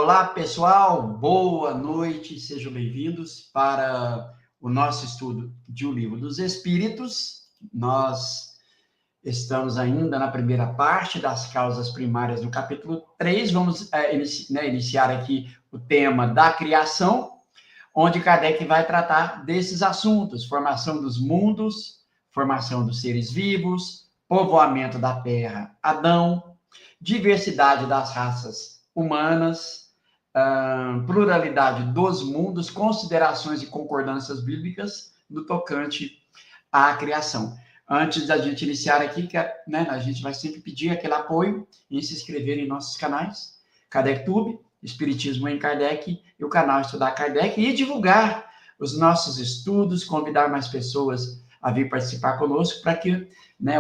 Olá, pessoal, boa noite, sejam bem-vindos para o nosso estudo de O Livro dos Espíritos. Nós estamos ainda na primeira parte das causas primárias do capítulo 3. Vamos iniciar aqui o tema da criação, onde Kardec vai tratar desses assuntos: formação dos mundos, formação dos seres vivos, povoamento da Terra, Adão, diversidade das raças humanas, pluralidade dos mundos, considerações e concordâncias bíblicas no tocante à criação. Antes da gente iniciar aqui, a gente vai sempre pedir aquele apoio em se inscrever em nossos canais, KardecTube, Espiritismo em Kardec e o canal Estudar Kardec, e divulgar os nossos estudos, convidar mais pessoas a vir participar conosco, para que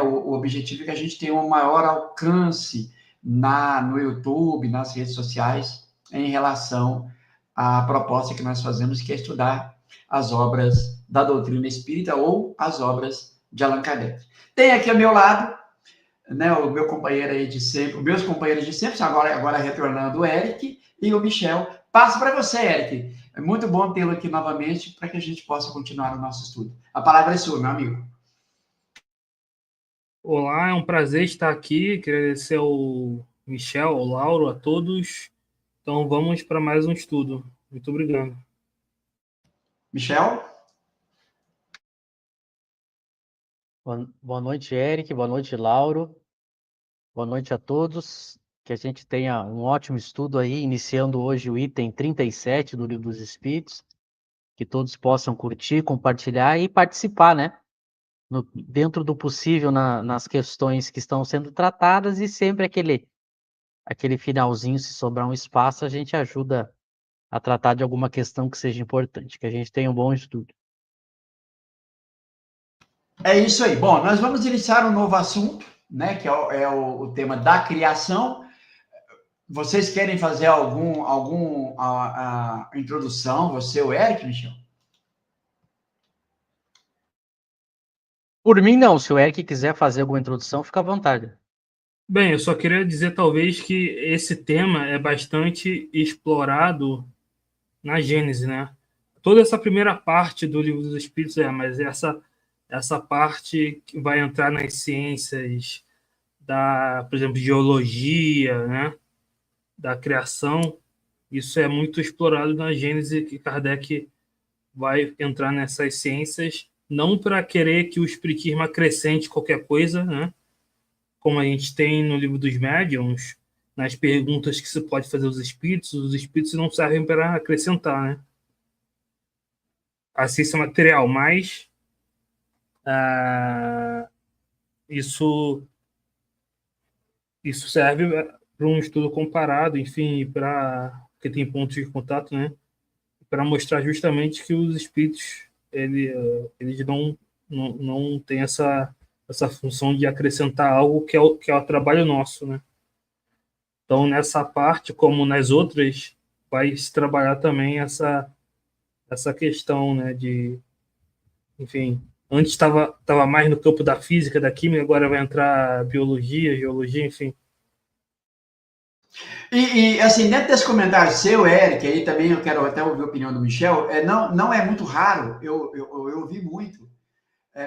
o objetivo é que a gente tenha um maior alcance no YouTube, nas redes sociais, em relação à proposta que nós fazemos, que é estudar as obras da doutrina espírita ou as obras de Allan Kardec. Tem aqui ao meu lado, o meu companheiro aí de sempre, os meus companheiros de sempre, agora retornando o Eric e o Michel. Passo para você, Eric. É muito bom tê-lo aqui novamente para que a gente possa continuar o nosso estudo. A palavra é sua, meu amigo. Olá, é um prazer estar aqui. Quero agradecer ao Michel, ao Lauro, a todos. Então, vamos para mais um estudo. Muito obrigado. Michel? Boa noite, Eric. Boa noite, Lauro. Boa noite a todos. Que a gente tenha um ótimo estudo aí, iniciando hoje o item 37 do Livro dos Espíritos. Que todos possam curtir, compartilhar e participar, né? Dentro do possível nas questões que estão sendo tratadas, e sempre aquele finalzinho, se sobrar um espaço, a gente ajuda a tratar de alguma questão que seja importante. Que a gente tenha um bom estudo. É isso aí. Bom, nós vamos iniciar um novo assunto, que é o tema da criação. Vocês querem fazer alguma introdução? Você, o Eric, Michel? Por mim, não. Se o Eric quiser fazer alguma introdução, fica à vontade. Bem, eu só queria dizer, talvez, que esse tema é bastante explorado na Gênese, né? Toda essa primeira parte do Livro dos Espíritos mas essa parte que vai entrar nas ciências por exemplo, geologia, né? Da criação, isso é muito explorado na Gênese, que Kardec vai entrar nessas ciências, não para querer que o espiritismo acrescente qualquer coisa, né? Como a gente tem no Livro dos Médiuns, nas perguntas que se pode fazer aos espíritos, os espíritos não servem para acrescentar, né? A ciência material, mas isso serve para um estudo comparado, enfim, porque tem pontos de contato, né? Para mostrar justamente que os espíritos eles não têm essa função de acrescentar algo que é o trabalho nosso, né? Então, nessa parte, como nas outras, vai se trabalhar também essa questão, né, enfim, antes estava mais no campo da física, da química, agora vai entrar biologia, geologia, enfim. E assim, dentro desse comentário seu, Eric, aí também eu quero até ouvir a opinião do Michel, não é muito raro, eu ouvi muito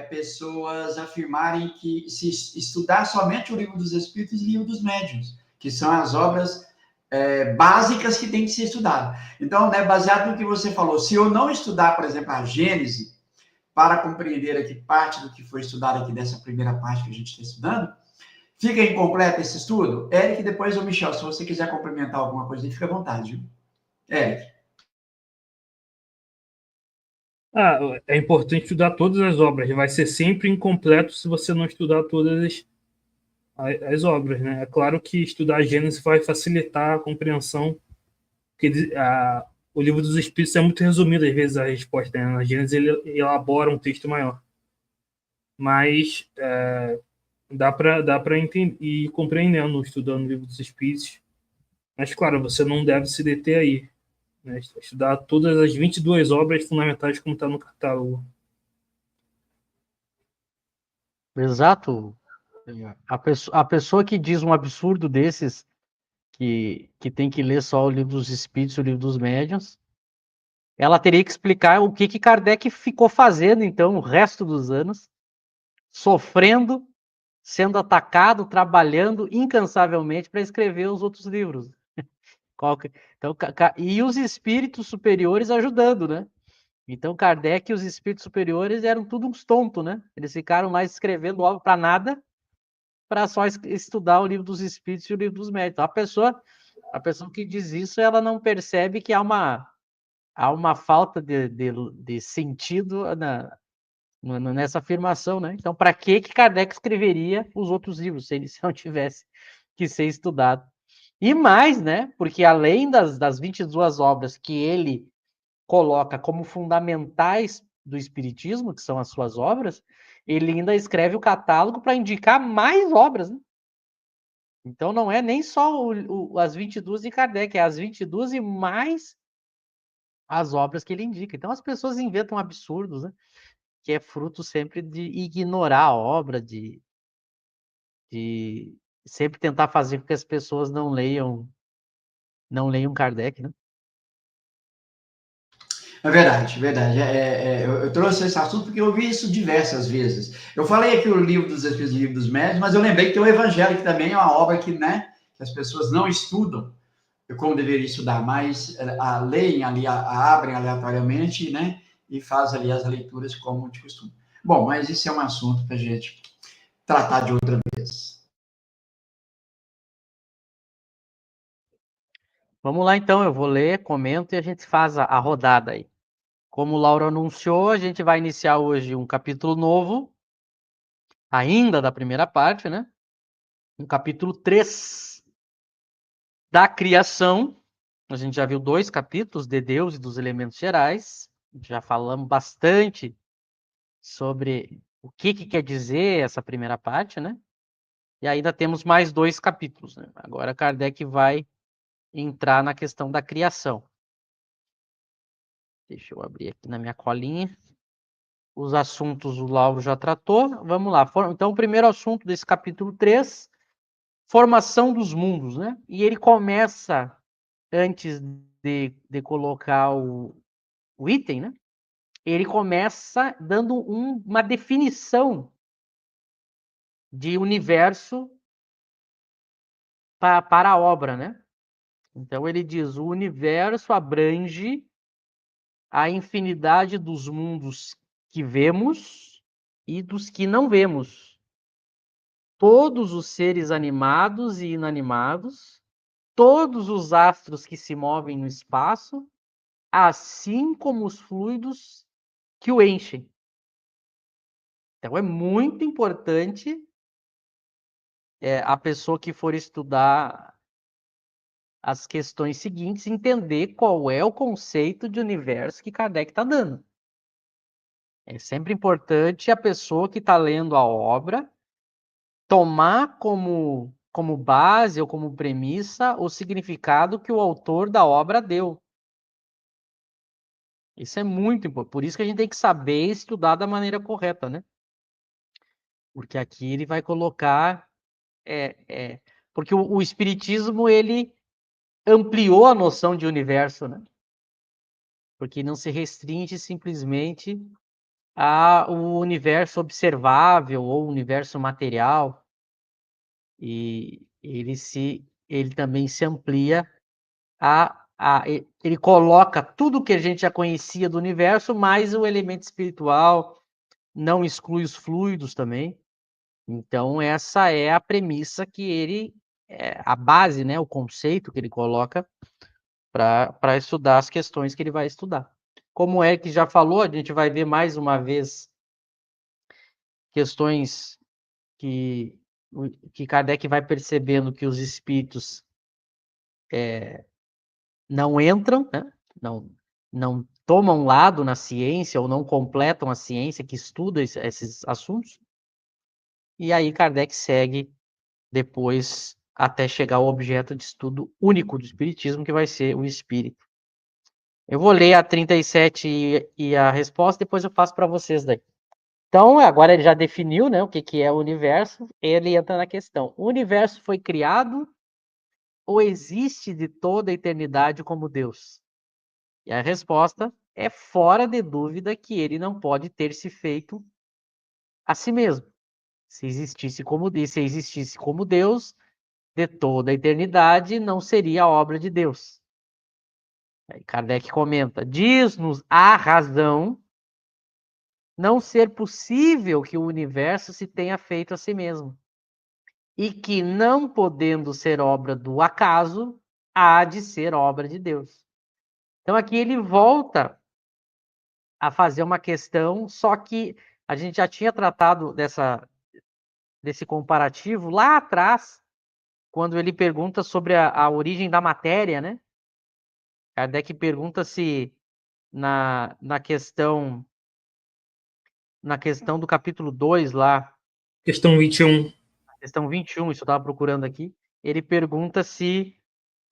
pessoas afirmarem que se estudar somente o Livro dos Espíritos e o Livro dos Médiuns, que são as obras básicas que tem que ser estudado. Então, baseado no que você falou, se eu não estudar, por exemplo, a Gênese, para compreender aqui parte do que foi estudado aqui dessa primeira parte que a gente está estudando, fica incompleto esse estudo? Eric, depois o Michel, se você quiser complementar alguma coisa, fica à vontade, viu? Eric. É importante estudar todas as obras. Vai ser sempre incompleto se você não estudar todas as obras, né? É claro que estudar a Gênesis vai facilitar a compreensão, porque o Livro dos Espíritos é muito resumido, às vezes, a resposta, né? Na Gênesis ele elabora um texto maior. Mas dá para entender e ir compreendendo, estudando o Livro dos Espíritos. Mas, claro, você não deve se deter aí, né? Estudar todas as 22 obras fundamentais como está no catálogo. Exato. A pessoa que diz um absurdo desses que tem que ler só o Livro dos Espíritos e o Livro dos Médiuns, ela teria que explicar o que Kardec ficou fazendo, então, o resto dos anos, sofrendo, sendo atacado, trabalhando incansavelmente para escrever os outros livros. Então, e os espíritos superiores ajudando, né? Então, Kardec e os espíritos superiores eram tudo uns tontos, né? Eles ficaram lá escrevendo obra para nada, para só estudar o Livro dos Espíritos e o Livro dos Médiuns. Então, a pessoa que diz isso, ela não percebe que há uma falta de sentido nessa afirmação, né? Então, para que Kardec escreveria os outros livros, se ele não tivesse que ser estudado? E mais, né? Porque além das 22 obras que ele coloca como fundamentais do Espiritismo, que são as suas obras, ele ainda escreve o catálogo para indicar mais obras, né? Então não é nem só as 22 de Kardec, é as 22 e mais as obras que ele indica. Então as pessoas inventam absurdos, né? Que é fruto sempre de ignorar a obra, de sempre tentar fazer com que as pessoas não leiam Kardec, né? É verdade, verdade. Eu trouxe esse assunto porque eu vi isso diversas vezes. Eu falei aqui o Livro dos Espíritos e o Livro dos Médiuns, mas eu lembrei que tem o Evangelho, que também é uma obra que, né, que as pessoas não estudam como deveria estudar, mas leem ali, abrem aleatoriamente, né, e faz ali as leituras como de costume. Bom, mas isso é um assunto para a gente tratar de outra vez. Vamos lá então, eu vou ler, comento e a gente faz a rodada aí. Como o Lauro anunciou, a gente vai iniciar hoje um capítulo novo, ainda da primeira parte, né? Um capítulo 3 da criação. A gente já viu 2 capítulos, de Deus e dos elementos gerais. Já falamos bastante sobre o que quer dizer essa primeira parte, né? E ainda temos mais 2 capítulos, né? Agora Kardec vai entrar na questão da criação. Deixa eu abrir aqui na minha colinha. Os assuntos o Lauro já tratou. Vamos lá. Então, o primeiro assunto desse capítulo 3, formação dos mundos, né? E ele começa, antes de colocar o item, né? Ele começa dando uma definição de universo para a obra, né? Então, ele diz: o universo abrange a infinidade dos mundos que vemos e dos que não vemos. Todos os seres animados e inanimados, todos os astros que se movem no espaço, assim como os fluidos que o enchem. Então é muito importante a pessoa que for estudar as questões seguintes entender qual é o conceito de universo que Kardec está dando. É sempre importante a pessoa que está lendo a obra tomar como base ou como premissa o significado que o autor da obra deu. Isso é muito importante. Por isso que a gente tem que saber estudar da maneira correta, né? Porque aqui ele vai colocar... porque o Espiritismo, ele ampliou a noção de universo, né? Porque não se restringe simplesmente ao universo observável ou universo material. E ele também se amplia ele coloca tudo que a gente já conhecia do universo, mais o elemento espiritual, não exclui os fluidos também. Então, essa é a premissa que ele, a base, né, o conceito que ele coloca para estudar as questões que ele vai estudar. Como o Eric já falou, a gente vai ver mais uma vez questões que Kardec vai percebendo que os espíritos não entram, né? não tomam lado na ciência ou não completam a ciência que estuda esses assuntos. E aí Kardec segue depois até chegar ao objeto de estudo único do espiritismo, que vai ser o espírito. Eu vou ler a 37 e a resposta, depois eu passo para vocês daí. Então, agora ele já definiu, né, o que é o universo, ele entra na questão. O universo foi criado ou existe de toda a eternidade como Deus? E a resposta é fora de dúvida que ele não pode ter se feito a si mesmo. Se existisse como Deus, de toda a eternidade não seria obra de Deus. Aí Kardec comenta: diz-nos a razão não ser possível que o universo se tenha feito a si mesmo, e que, não podendo ser obra do acaso, há de ser obra de Deus. Então aqui ele volta a fazer uma questão, só que a gente já tinha tratado desse comparativo lá atrás, quando ele pergunta sobre a origem da matéria, né? Kardec pergunta se na questão do capítulo 2 lá, Questão 21. questão 21, isso eu estava procurando aqui, ele pergunta se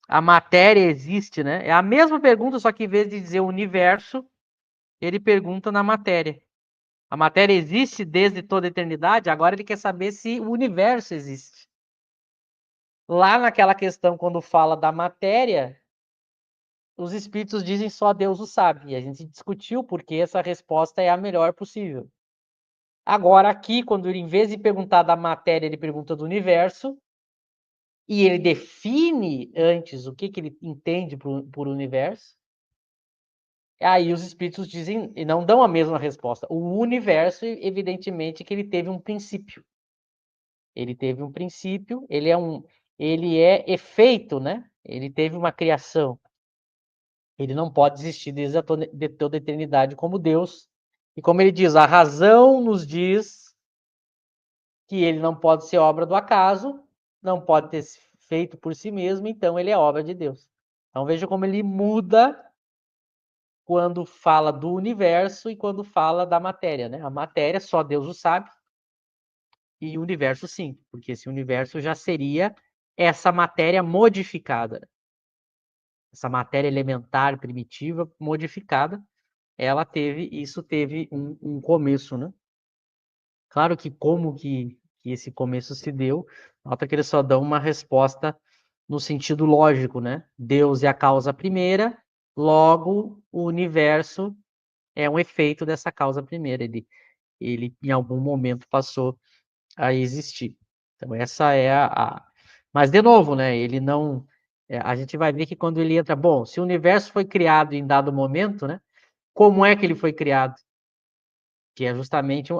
a matéria existe, né? É a mesma pergunta, só que em vez de dizer o universo, ele pergunta na matéria. A matéria existe desde toda a eternidade, agora ele quer saber se o universo existe. Lá naquela questão, quando fala da matéria, os espíritos dizem só Deus o sabe. E a gente discutiu porque essa resposta é a melhor possível. Agora, aqui, quando ele, em vez de perguntar da matéria, ele pergunta do universo, e ele define antes o que ele entende por universo, aí os espíritos dizem e não dão a mesma resposta. O universo, evidentemente, que ele teve um princípio. Ele teve um princípio, ele é efeito, né? Ele teve uma criação. Ele não pode existir de toda a eternidade como Deus. E como ele diz, a razão nos diz que ele não pode ser obra do acaso, não pode ter feito por si mesmo, então ele é obra de Deus. Então veja como ele muda quando fala do universo e quando fala da matéria, né? A matéria só Deus o sabe, e o universo sim, porque esse universo já seria essa matéria modificada. Essa matéria elementar, primitiva, modificada, isso teve um começo, né? Claro que como que esse começo se deu, nota que eles só dão uma resposta no sentido lógico, né? Deus é a causa primeira, logo o universo é um efeito dessa causa primeira. Ele em algum momento passou a existir. Então essa é Mas de novo, né? Ele não. A gente vai ver que quando ele entra, bom, se o universo foi criado em dado momento, né? Como é que ele foi criado? Que é justamente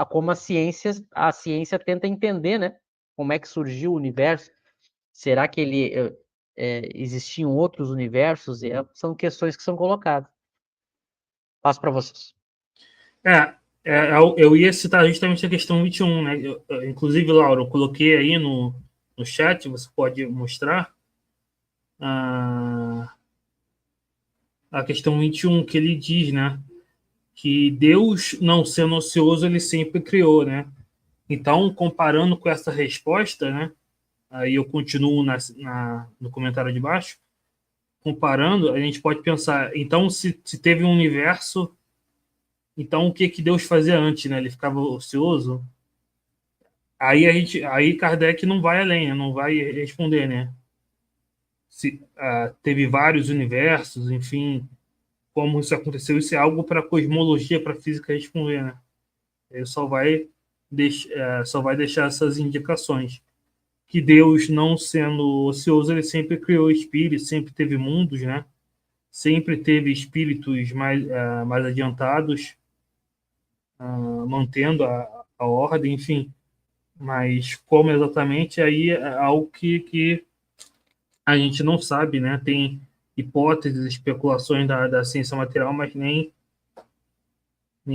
como a ciência tenta entender, né? Como é que surgiu o universo? Será que existiam outros universos? São questões que são colocadas. Passo para vocês. Eu ia citar justamente a questão 21, né? Inclusive, Laura, eu coloquei aí no chat, você pode mostrar a questão 21, que ele diz, né? Que Deus, não sendo ocioso, ele sempre criou, né? Então, comparando com essa resposta, né? Aí eu continuo no comentário de baixo, comparando, a gente pode pensar, então, se teve um universo, então o que Deus fazia antes, né? Ele ficava ocioso? Aí Kardec não vai além, né? Não vai responder, né? Se teve vários universos, enfim, como isso aconteceu, isso é algo para a cosmologia, para a física responder, né? Ele só vai deixar essas indicações. Que Deus, não sendo ocioso, ele sempre criou espíritos, sempre teve mundos, né? Sempre teve espíritos mais adiantados, mantendo a ordem, enfim. Mas como exatamente, aí é algo que a gente não sabe, né? Tem hipóteses, especulações da ciência material, mas nem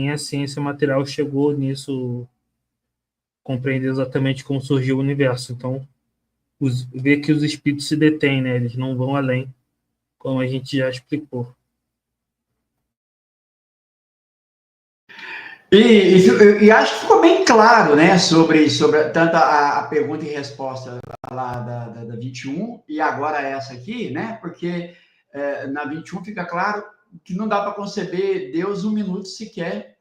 a ciência material chegou nisso, compreender exatamente como surgiu o universo. Então, ver que os espíritos se detêm, né? Eles não vão além, como a gente já explicou. E acho que ficou bem claro, né, sobre tanto a pergunta e resposta lá da 21 e agora essa aqui, né, porque na 21 fica claro que não dá para conceber Deus um minuto sequer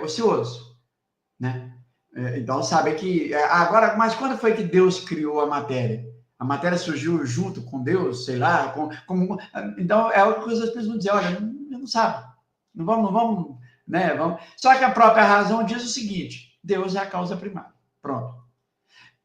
ocioso, né? Então, sabe que... Agora, mas quando foi que Deus criou a matéria? A matéria surgiu junto com Deus, sei lá. Então, é o que as pessoas vão dizer, olha, não sabe. Não vamos, né? Vamos. Só que a própria razão diz o seguinte, Deus é a causa primária. Pronto.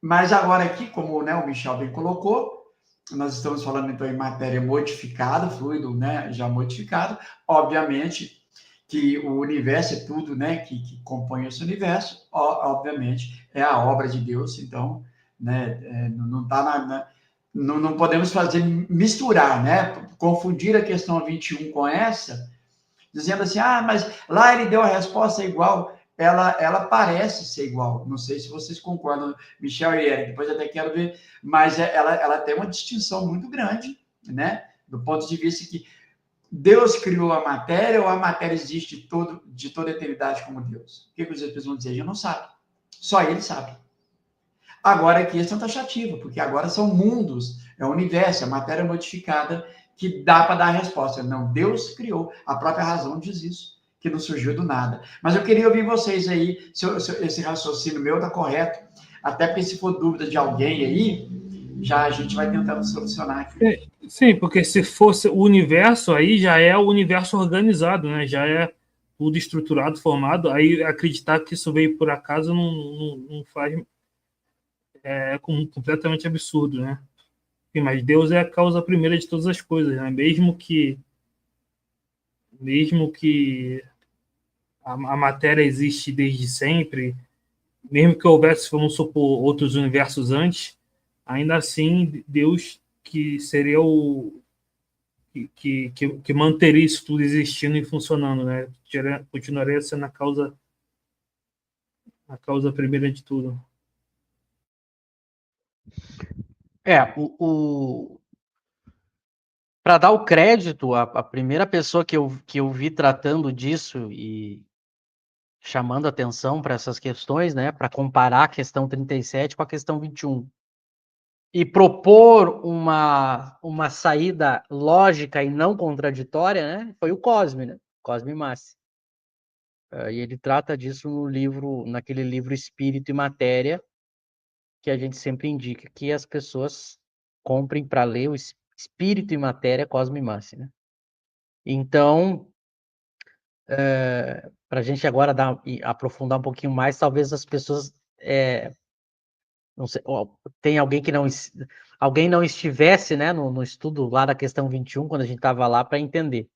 Mas agora aqui, como, né, o Michel bem colocou, nós estamos falando então em matéria modificada, fluido, né, já modificado. Obviamente que o universo é tudo, né, que compõe esse universo, obviamente é a obra de Deus, então, né, não tá não podemos fazer misturar, né, confundir a questão 21 com essa, dizendo assim, mas lá ele deu a resposta igual, ela parece ser igual. Não sei se vocês concordam, Michel e Eric, depois até quero ver, mas ela tem uma distinção muito grande, né? Do ponto de vista que Deus criou a matéria ou a matéria existe de toda a eternidade como Deus? O que os espíritos vão dizer? A gente não sabe. Só ele sabe. Agora aqui é questão taxativa, porque agora são mundos, é o universo, é matéria modificada que dá para dar a resposta. Não, Deus criou, a própria razão diz isso, que não surgiu do nada. Mas eu queria ouvir vocês aí, se esse raciocínio meu está correto, até porque se for dúvida de alguém aí, já a gente vai tentando solucionar aqui. Sim, porque se fosse o universo, aí já é o universo organizado, né? Já é tudo estruturado, formado. Aí acreditar que isso veio por acaso não faz... É completamente absurdo, né? Mas Deus é a causa primeira de todas as coisas, né? Mesmo que a matéria existe desde sempre, mesmo que houvesse, vamos supor, outros universos antes, ainda assim Deus que seria o que manteria isso tudo existindo e funcionando, né? Continuaria sendo a causa primeira de tudo. Para dar o crédito, a primeira pessoa que eu vi tratando disso e chamando atenção para essas questões, né, para comparar a questão 37 com a questão 21, e propor uma saída lógica e não contraditória, né, foi o Cosme, né, Cosme Massi. E ele trata disso naquele livro Espírito e Matéria, que a gente sempre indica que as pessoas comprem para ler o Espírito e Matéria Cosme Massi, né? Então, para a gente agora aprofundar um pouquinho mais, talvez as pessoas, não sei, tem alguém não estivesse, né, no estudo lá da questão 21, quando a gente estava lá, para entender.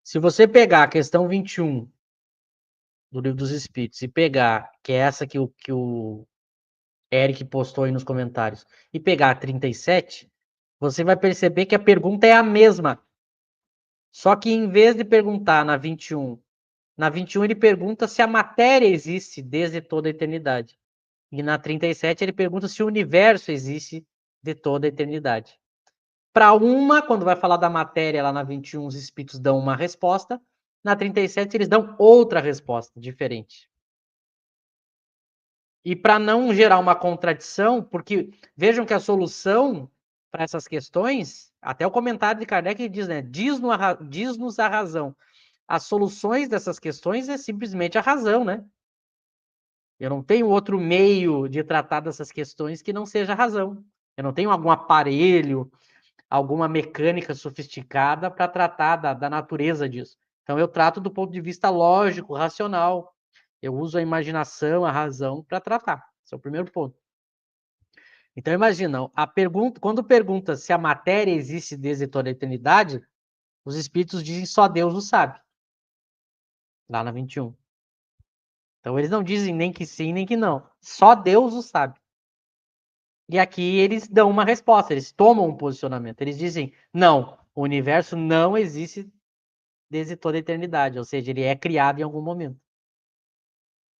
Se você pegar a questão 21 do Livro dos Espíritos e pegar, que é essa que o Eric postou aí nos comentários, e pegar a 37, você vai perceber que a pergunta é a mesma. Só que em vez de perguntar na 21 ele pergunta se a matéria existe desde toda a eternidade. E na 37 ele pergunta se o universo existe de toda a eternidade. Para uma, quando vai falar da matéria lá na 21, os espíritos dão uma resposta. Na 37 eles dão outra resposta, diferente. E para não gerar uma contradição, porque vejam que a solução para essas questões, até o comentário de Kardec diz, né? Diz-nos a razão. As soluções dessas questões é simplesmente a razão, né? Eu não tenho outro meio de tratar dessas questões que não seja a razão. Eu não tenho algum aparelho, alguma mecânica sofisticada para tratar da natureza disso. Então, eu trato do ponto de vista lógico, racional. Eu uso a imaginação, a razão para tratar. Esse é o primeiro ponto. Então, imagina, quando pergunta se a matéria existe desde toda a eternidade, os espíritos dizem só Deus o sabe. Lá na 21. Então, eles não dizem nem que sim, nem que não. Só Deus o sabe. E aqui eles dão uma resposta, eles tomam um posicionamento. Eles dizem, não, o universo não existe desde toda a eternidade, ou seja, ele é criado em algum momento.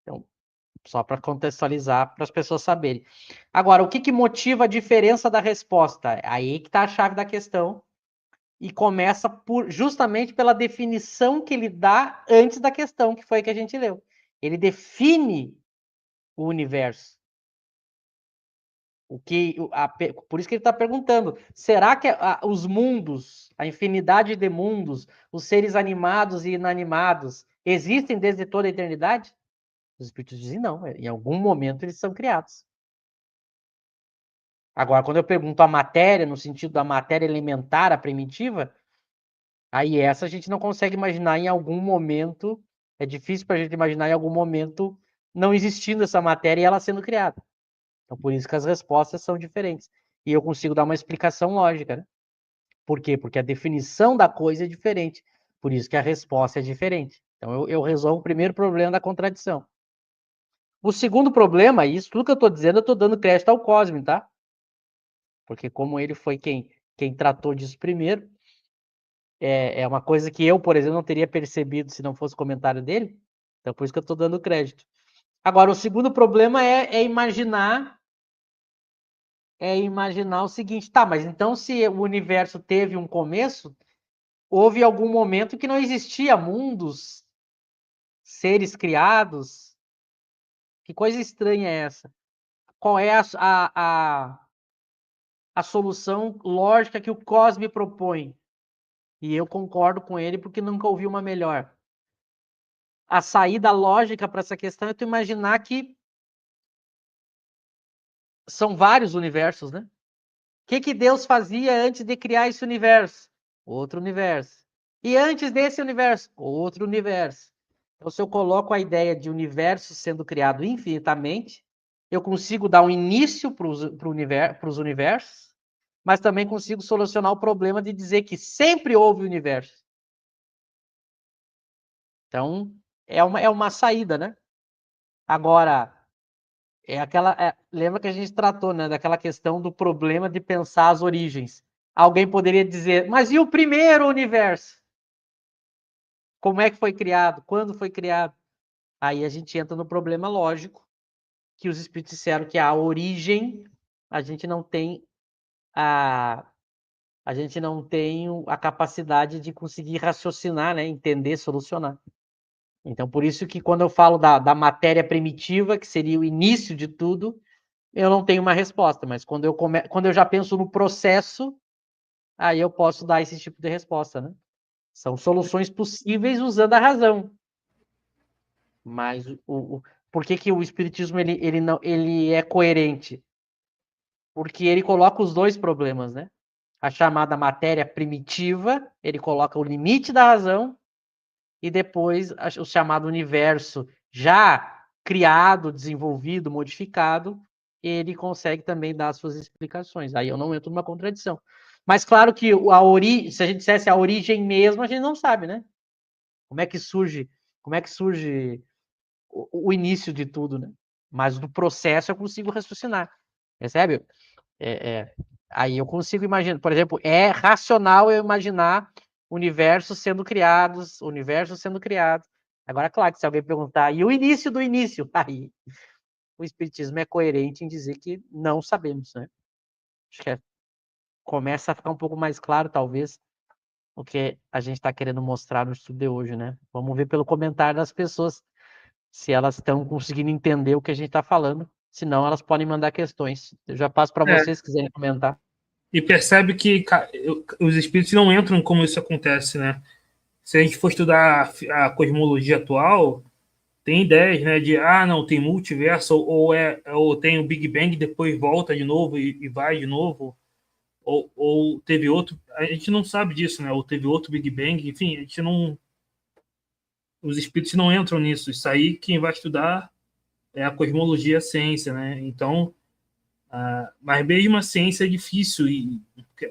Então, só para contextualizar, para as pessoas saberem. Agora, o que motiva a diferença da resposta? Aí que está a chave da questão, e começa justamente pela definição que ele dá antes da questão, que foi a que a gente leu. Ele define o universo. Por isso que ele está perguntando, será que os mundos, a infinidade de mundos, os seres animados e inanimados, existem desde toda a eternidade? Os espíritos dizem não, em algum momento eles são criados. Agora, quando eu pergunto a matéria, no sentido da matéria elementar, a primitiva, aí essa a gente não consegue imaginar em algum momento, é difícil para a gente imaginar em algum momento não existindo essa matéria e ela sendo criada. Então, por isso que as respostas são diferentes. E eu consigo dar uma explicação lógica, né? Por quê? Porque a definição da coisa é diferente. Por isso que a resposta é diferente. Então, eu resolvo o primeiro problema da contradição. O segundo problema, e isso tudo que eu estou dizendo, eu estou dando crédito ao Cosme, tá? Porque como ele foi quem tratou disso primeiro, é uma coisa que eu, por exemplo, não teria percebido se não fosse o comentário dele. Então, por isso que eu estou dando crédito. Agora, o segundo problema é imaginar o seguinte, tá, mas então se o universo teve um começo, houve algum momento que não existia mundos, seres criados? Que coisa estranha é essa? Qual é a solução lógica que o Cosme propõe? E eu concordo com ele porque nunca ouvi uma melhor. A saída lógica para essa questão é tu imaginar que são vários universos, né? O que Deus fazia antes de criar esse universo? Outro universo. E antes desse universo? Outro universo. Então, se eu coloco a ideia de universo sendo criado infinitamente, eu consigo dar um início para os universos, mas também consigo solucionar o problema de dizer que sempre houve universo. Então, é uma saída, né? Agora, lembra que a gente tratou, né, daquela questão do problema de pensar as origens. Alguém poderia dizer, mas e o primeiro universo? Como é que foi criado? Quando foi criado? Aí a gente entra no problema lógico, que os espíritos disseram que a origem, a gente não tem a capacidade de conseguir raciocinar, né, entender, solucionar. Então, por isso que quando eu falo da matéria primitiva, que seria o início de tudo, eu não tenho uma resposta, mas quando eu já penso no processo, aí eu posso dar esse tipo de resposta, né? São soluções possíveis usando a razão. Mas por que o espiritismo ele é coerente? Porque ele coloca os dois problemas, né? A chamada matéria primitiva, ele coloca o limite da razão, e depois o chamado universo já criado, desenvolvido, modificado, ele consegue também dar as suas explicações. Aí eu não entro numa contradição. Mas claro que se a gente dissesse a origem mesmo, a gente não sabe, né? Como é que surge o início de tudo, né? Mas do processo eu consigo raciocinar, percebe? Aí eu consigo imaginar, por exemplo, é racional eu imaginar universos sendo criados. Agora, claro que se alguém perguntar, e o início do início? Aí o Espiritismo é coerente em dizer que não sabemos, né? Acho que começa a ficar um pouco mais claro, talvez, o que a gente está querendo mostrar no estudo de hoje, né? Vamos ver pelo comentário das pessoas se elas estão conseguindo entender o que a gente está falando. Senão, elas podem mandar questões. Eu já passo para vocês, se quiserem comentar. E percebe que os espíritos não entram como isso acontece, né? Se a gente for estudar a cosmologia atual, tem ideias, né, de não, tem multiverso, ou tem o Big Bang, depois volta de novo e vai de novo, ou teve outro, a gente não sabe disso, né? Ou teve outro Big Bang, enfim, a gente não, os espíritos não entram nisso. Isso aí quem vai estudar é a cosmologia, a ciência, né? Então, mas mesmo a ciência é difícil,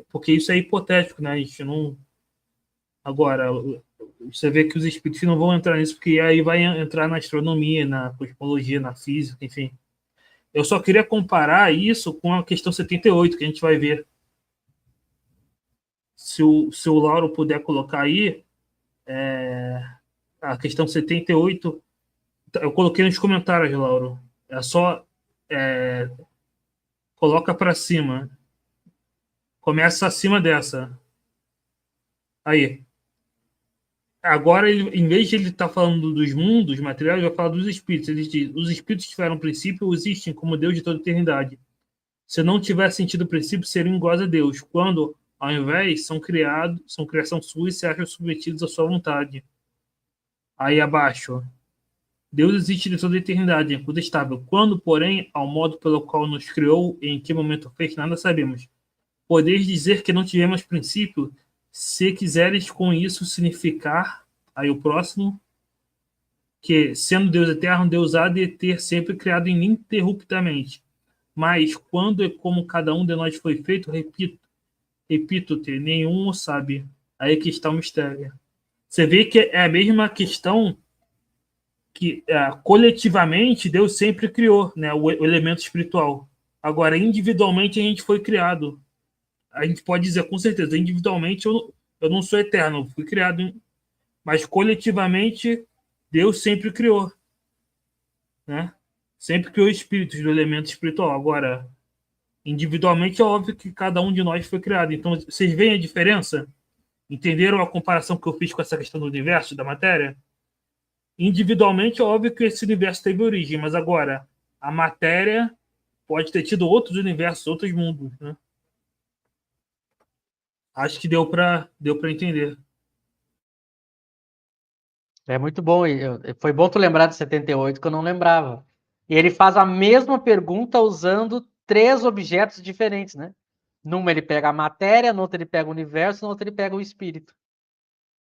porque isso é hipotético, né? A gente não. Agora, você vê que os espíritos não vão entrar nisso, porque aí vai entrar na astronomia, na cosmologia, na física, enfim. Eu só queria comparar isso com a questão 78, que a gente vai ver. Se o Lauro puder colocar aí, a questão 78, eu coloquei nos comentários, Lauro. É só coloca para cima. Começa acima dessa. Aí. Agora, em vez de ele estar falando dos mundos materiais, ele vai falar dos espíritos. Ele diz: os espíritos tiveram princípio, existem como Deus de toda eternidade. Se não tiver sentido o princípio, seriam iguais a Deus, quando, ao invés, são criação sua e se acham submetidos à sua vontade. Aí abaixo. Deus existe de toda a eternidade, é incontestável. Quando, porém, ao modo pelo qual nos criou e em que momento fez, nada sabemos. Podeis dizer que não tivemos princípio, se quiseres com isso significar, aí o próximo, que, sendo Deus eterno, Deus há de ter sempre criado ininterruptamente. Mas, quando e como cada um de nós foi feito, repito-te, nenhum o sabe. Aí que está o mistério. Você vê que é a mesma questão que coletivamente Deus sempre criou, né, o elemento espiritual. Agora, individualmente, a gente foi criado. A gente pode dizer com certeza, individualmente eu não sou eterno, fui criado, mas coletivamente Deus sempre criou, né? Sempre criou espíritos do elemento espiritual. Agora, individualmente é óbvio que cada um de nós foi criado. Então, vocês veem a diferença? Entenderam a comparação que eu fiz com essa questão do universo, da matéria? Individualmente é óbvio que esse universo teve origem, mas agora a matéria pode ter tido outros universos, outros mundos, né? Acho que deu para entender. É muito bom. Foi bom tu lembrar de 78, que eu não lembrava. E ele faz a mesma pergunta usando 3 objetos diferentes, né? Numa ele pega a matéria, no outro ele pega o universo, no outro ele pega o espírito.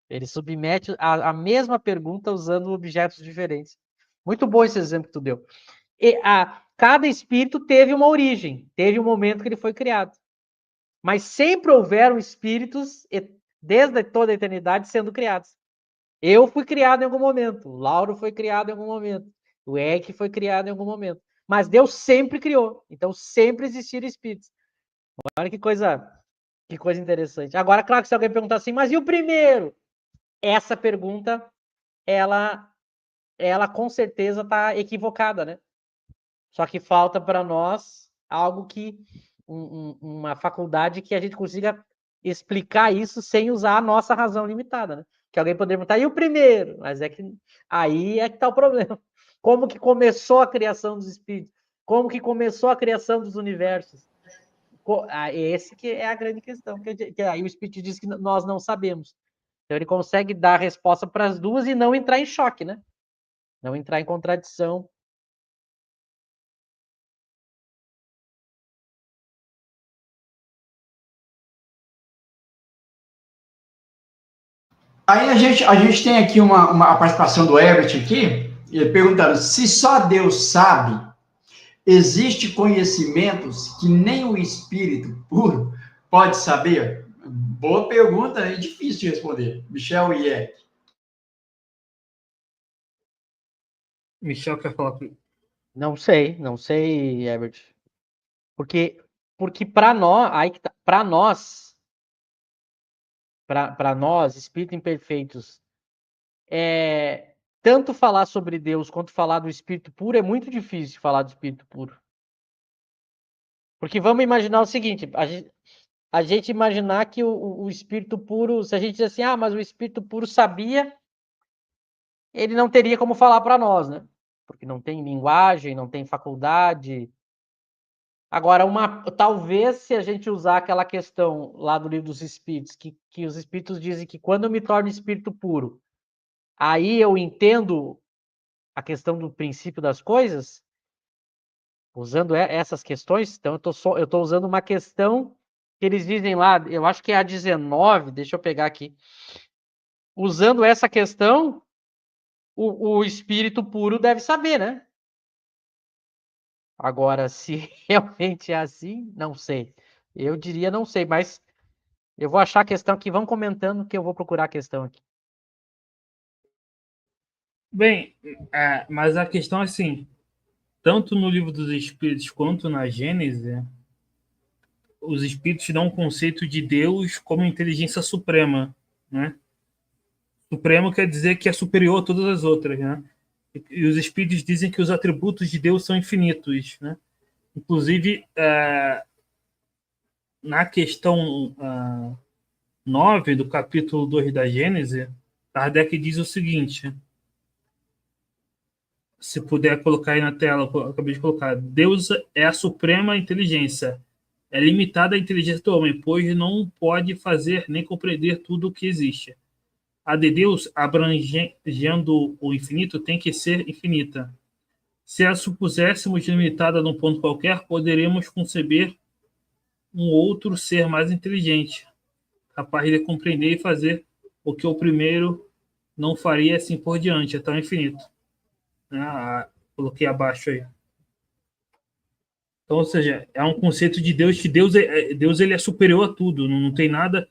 Ele submete a mesma pergunta usando objetos diferentes. Muito bom esse exemplo que tu deu. Cada espírito teve uma origem, teve um momento que ele foi criado. Mas sempre houveram espíritos, desde toda a eternidade, sendo criados. Eu fui criado em algum momento, o Lauro foi criado em algum momento, o Eck foi criado em algum momento. Mas Deus sempre criou, então sempre existiram espíritos. Olha que coisa interessante. Agora, claro que se alguém perguntar assim, mas e o primeiro? Essa pergunta, ela com certeza está equivocada, né? Só que falta para nós algo que uma faculdade que a gente consiga explicar isso sem usar a nossa razão limitada, né? Que alguém poderia perguntar, e o primeiro? Mas aí é que está o problema. Como que começou a criação dos espíritos? Como que começou a criação dos universos? Esse que é a grande questão, que aí o espírito diz que nós não sabemos. Então ele consegue dar a resposta para as duas e não entrar em choque, né? Não entrar em contradição. Aí a gente tem aqui uma participação do Herbert aqui, ele perguntando, se só Deus sabe, existe conhecimentos que nem o espírito puro pode saber? Boa pergunta, é difícil de responder. Michel Ieck. Michel quer falar. Não sei, Herbert. Porque para nós, para nós, espíritos imperfeitos, tanto falar sobre Deus quanto falar do espírito puro é muito difícil falar do espírito puro. Porque vamos imaginar o seguinte, a gente imaginar que o espírito puro, se a gente diz assim, mas o espírito puro sabia, ele não teria como falar para nós, né? Porque não tem linguagem, não tem faculdade. Agora, talvez se a gente usar aquela questão lá do Livro dos Espíritos, que os Espíritos dizem que quando eu me torno espírito puro, aí eu entendo a questão do princípio das coisas, usando essas questões, então eu estou usando uma questão que eles dizem lá, eu acho que é a 19, deixa eu pegar aqui. Usando essa questão, o espírito puro deve saber, né? Agora, se realmente é assim, não sei. Eu diria não sei, mas eu vou achar a questão aqui, vão comentando que eu vou procurar a questão aqui. Bem, mas a questão é assim, tanto no Livro dos Espíritos quanto na Gênese, os Espíritos dão um conceito de Deus como inteligência suprema, né? Supremo quer dizer que é superior a todas as outras, né? E os Espíritos dizem que os atributos de Deus são infinitos, né? Inclusive, na questão 9 do capítulo 2 da Gênese, Kardec diz o seguinte, se puder colocar aí na tela, eu acabei de colocar, Deus é a suprema inteligência, é limitada a inteligência do homem, pois não pode fazer nem compreender tudo o que existe. A de Deus, abrangendo o infinito, tem que ser infinita. Se a supuséssemos limitada num ponto qualquer, poderíamos conceber um outro ser mais inteligente, capaz de compreender e fazer o que o primeiro não faria, assim por diante, até o infinito. Coloquei abaixo aí. Então, ou seja, é um conceito de Deus que Deus ele é superior a tudo, não tem nada,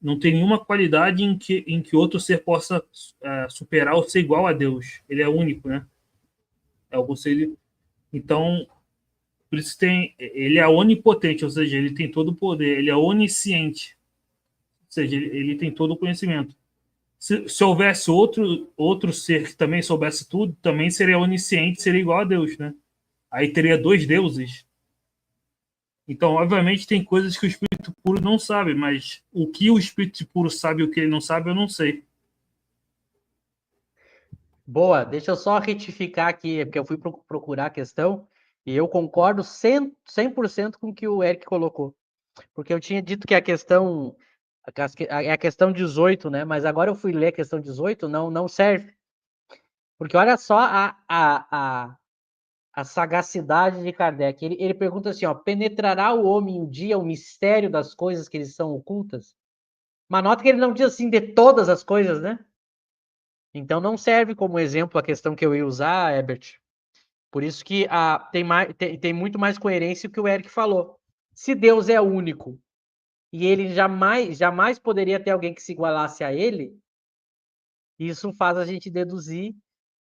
não tem nenhuma qualidade em que outro ser possa superar ou ser igual a Deus. Ele é único, né? É o conceito. Então, por isso ele é onipotente, ou seja, ele tem todo o poder, ele é onisciente, ou seja, ele tem todo o conhecimento. Se houvesse outro ser que também soubesse tudo, também seria onisciente, seria igual a Deus, né? Aí teria dois deuses. Então, obviamente, tem coisas que o Espírito Puro não sabe, mas o que o Espírito Puro sabe e o que ele não sabe, eu não sei. Boa, deixa eu só retificar aqui, porque eu fui procurar a questão e eu concordo 100% com o que o Eric colocou. Porque eu tinha dito que a questão é a questão 18, né? Mas agora eu fui ler a questão 18, não serve. Porque olha só a sagacidade de Kardec. Ele pergunta assim, ó, penetrará o homem um dia o mistério das coisas que lhes são ocultas? Mas nota que ele não diz assim de todas as coisas, né? Então não serve como exemplo a questão que eu ia usar, Herbert. Por isso que tem muito mais coerência o que o Eric falou. Se Deus é único e ele jamais poderia ter alguém que se igualasse a ele, isso faz a gente deduzir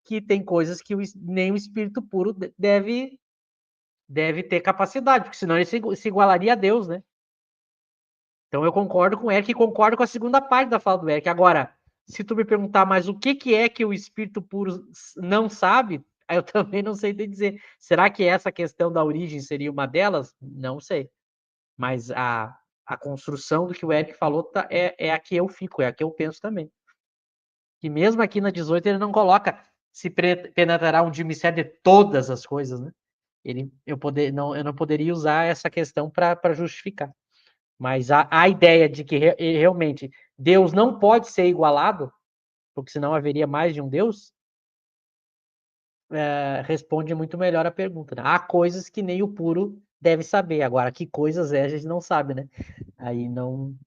que tem coisas que nem o Espírito Puro deve ter capacidade, porque senão ele se igualaria a Deus, né? Então eu concordo com o Eric e concordo com a segunda parte da fala do Eric. Agora, se tu me perguntar mais o que é que o Espírito Puro não sabe, aí eu também não sei te dizer. Será que essa questão da origem seria uma delas? Não sei. Mas a construção do que o Eric falou é a que eu fico, é a que eu penso também. Que mesmo aqui na 18 ele não coloca se penetrará um mistério de todas as coisas, né? Eu não poderia usar essa questão para justificar. Mas a ideia de que realmente Deus não pode ser igualado, porque senão haveria mais de um Deus, responde muito melhor a pergunta. Né? Há coisas que nem o puro deve saber. Agora, que coisas a gente não sabe, né? Aí não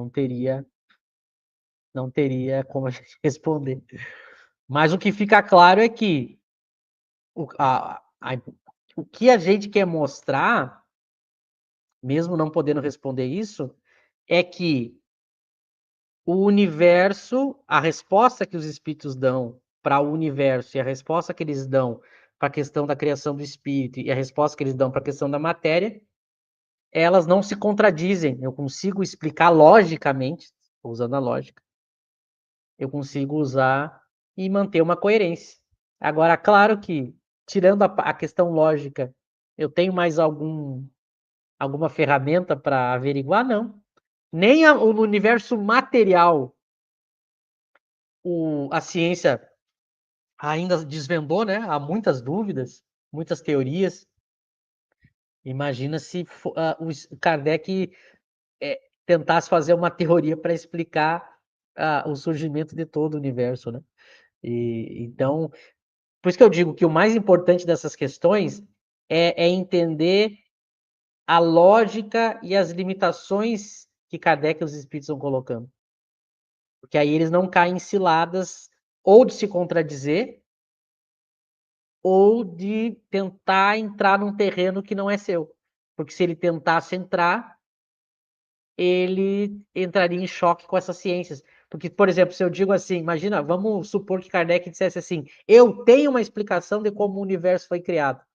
teria como a gente responder. Mas o que fica claro é que o que a gente quer mostrar, mesmo não podendo responder isso, é que o universo, a resposta que os espíritos dão para o universo e a resposta que eles dão para a questão da criação do espírito e a resposta que eles dão para a questão da matéria, elas não se contradizem. Eu consigo explicar logicamente, usando a lógica, eu consigo usar e manter uma coerência. Agora, claro que, tirando a questão lógica, eu tenho mais alguma ferramenta para averiguar? Não. Nem no universo material a ciência ainda desvendou, né? Há muitas dúvidas, muitas teorias. Imagina se o Kardec tentasse fazer uma teoria para explicar o surgimento de todo o universo, né? Então, por isso que eu digo que o mais importante dessas questões é entender a lógica e as limitações que Kardec e os espíritos estão colocando. Porque aí eles não caem em ciladas ou de se contradizer ou de tentar entrar num terreno que não é seu. Porque se ele tentasse entrar, ele entraria em choque com essas ciências. Porque, por exemplo, se eu digo assim, imagina, vamos supor que Kardec dissesse assim, eu tenho uma explicação de como o universo foi criado.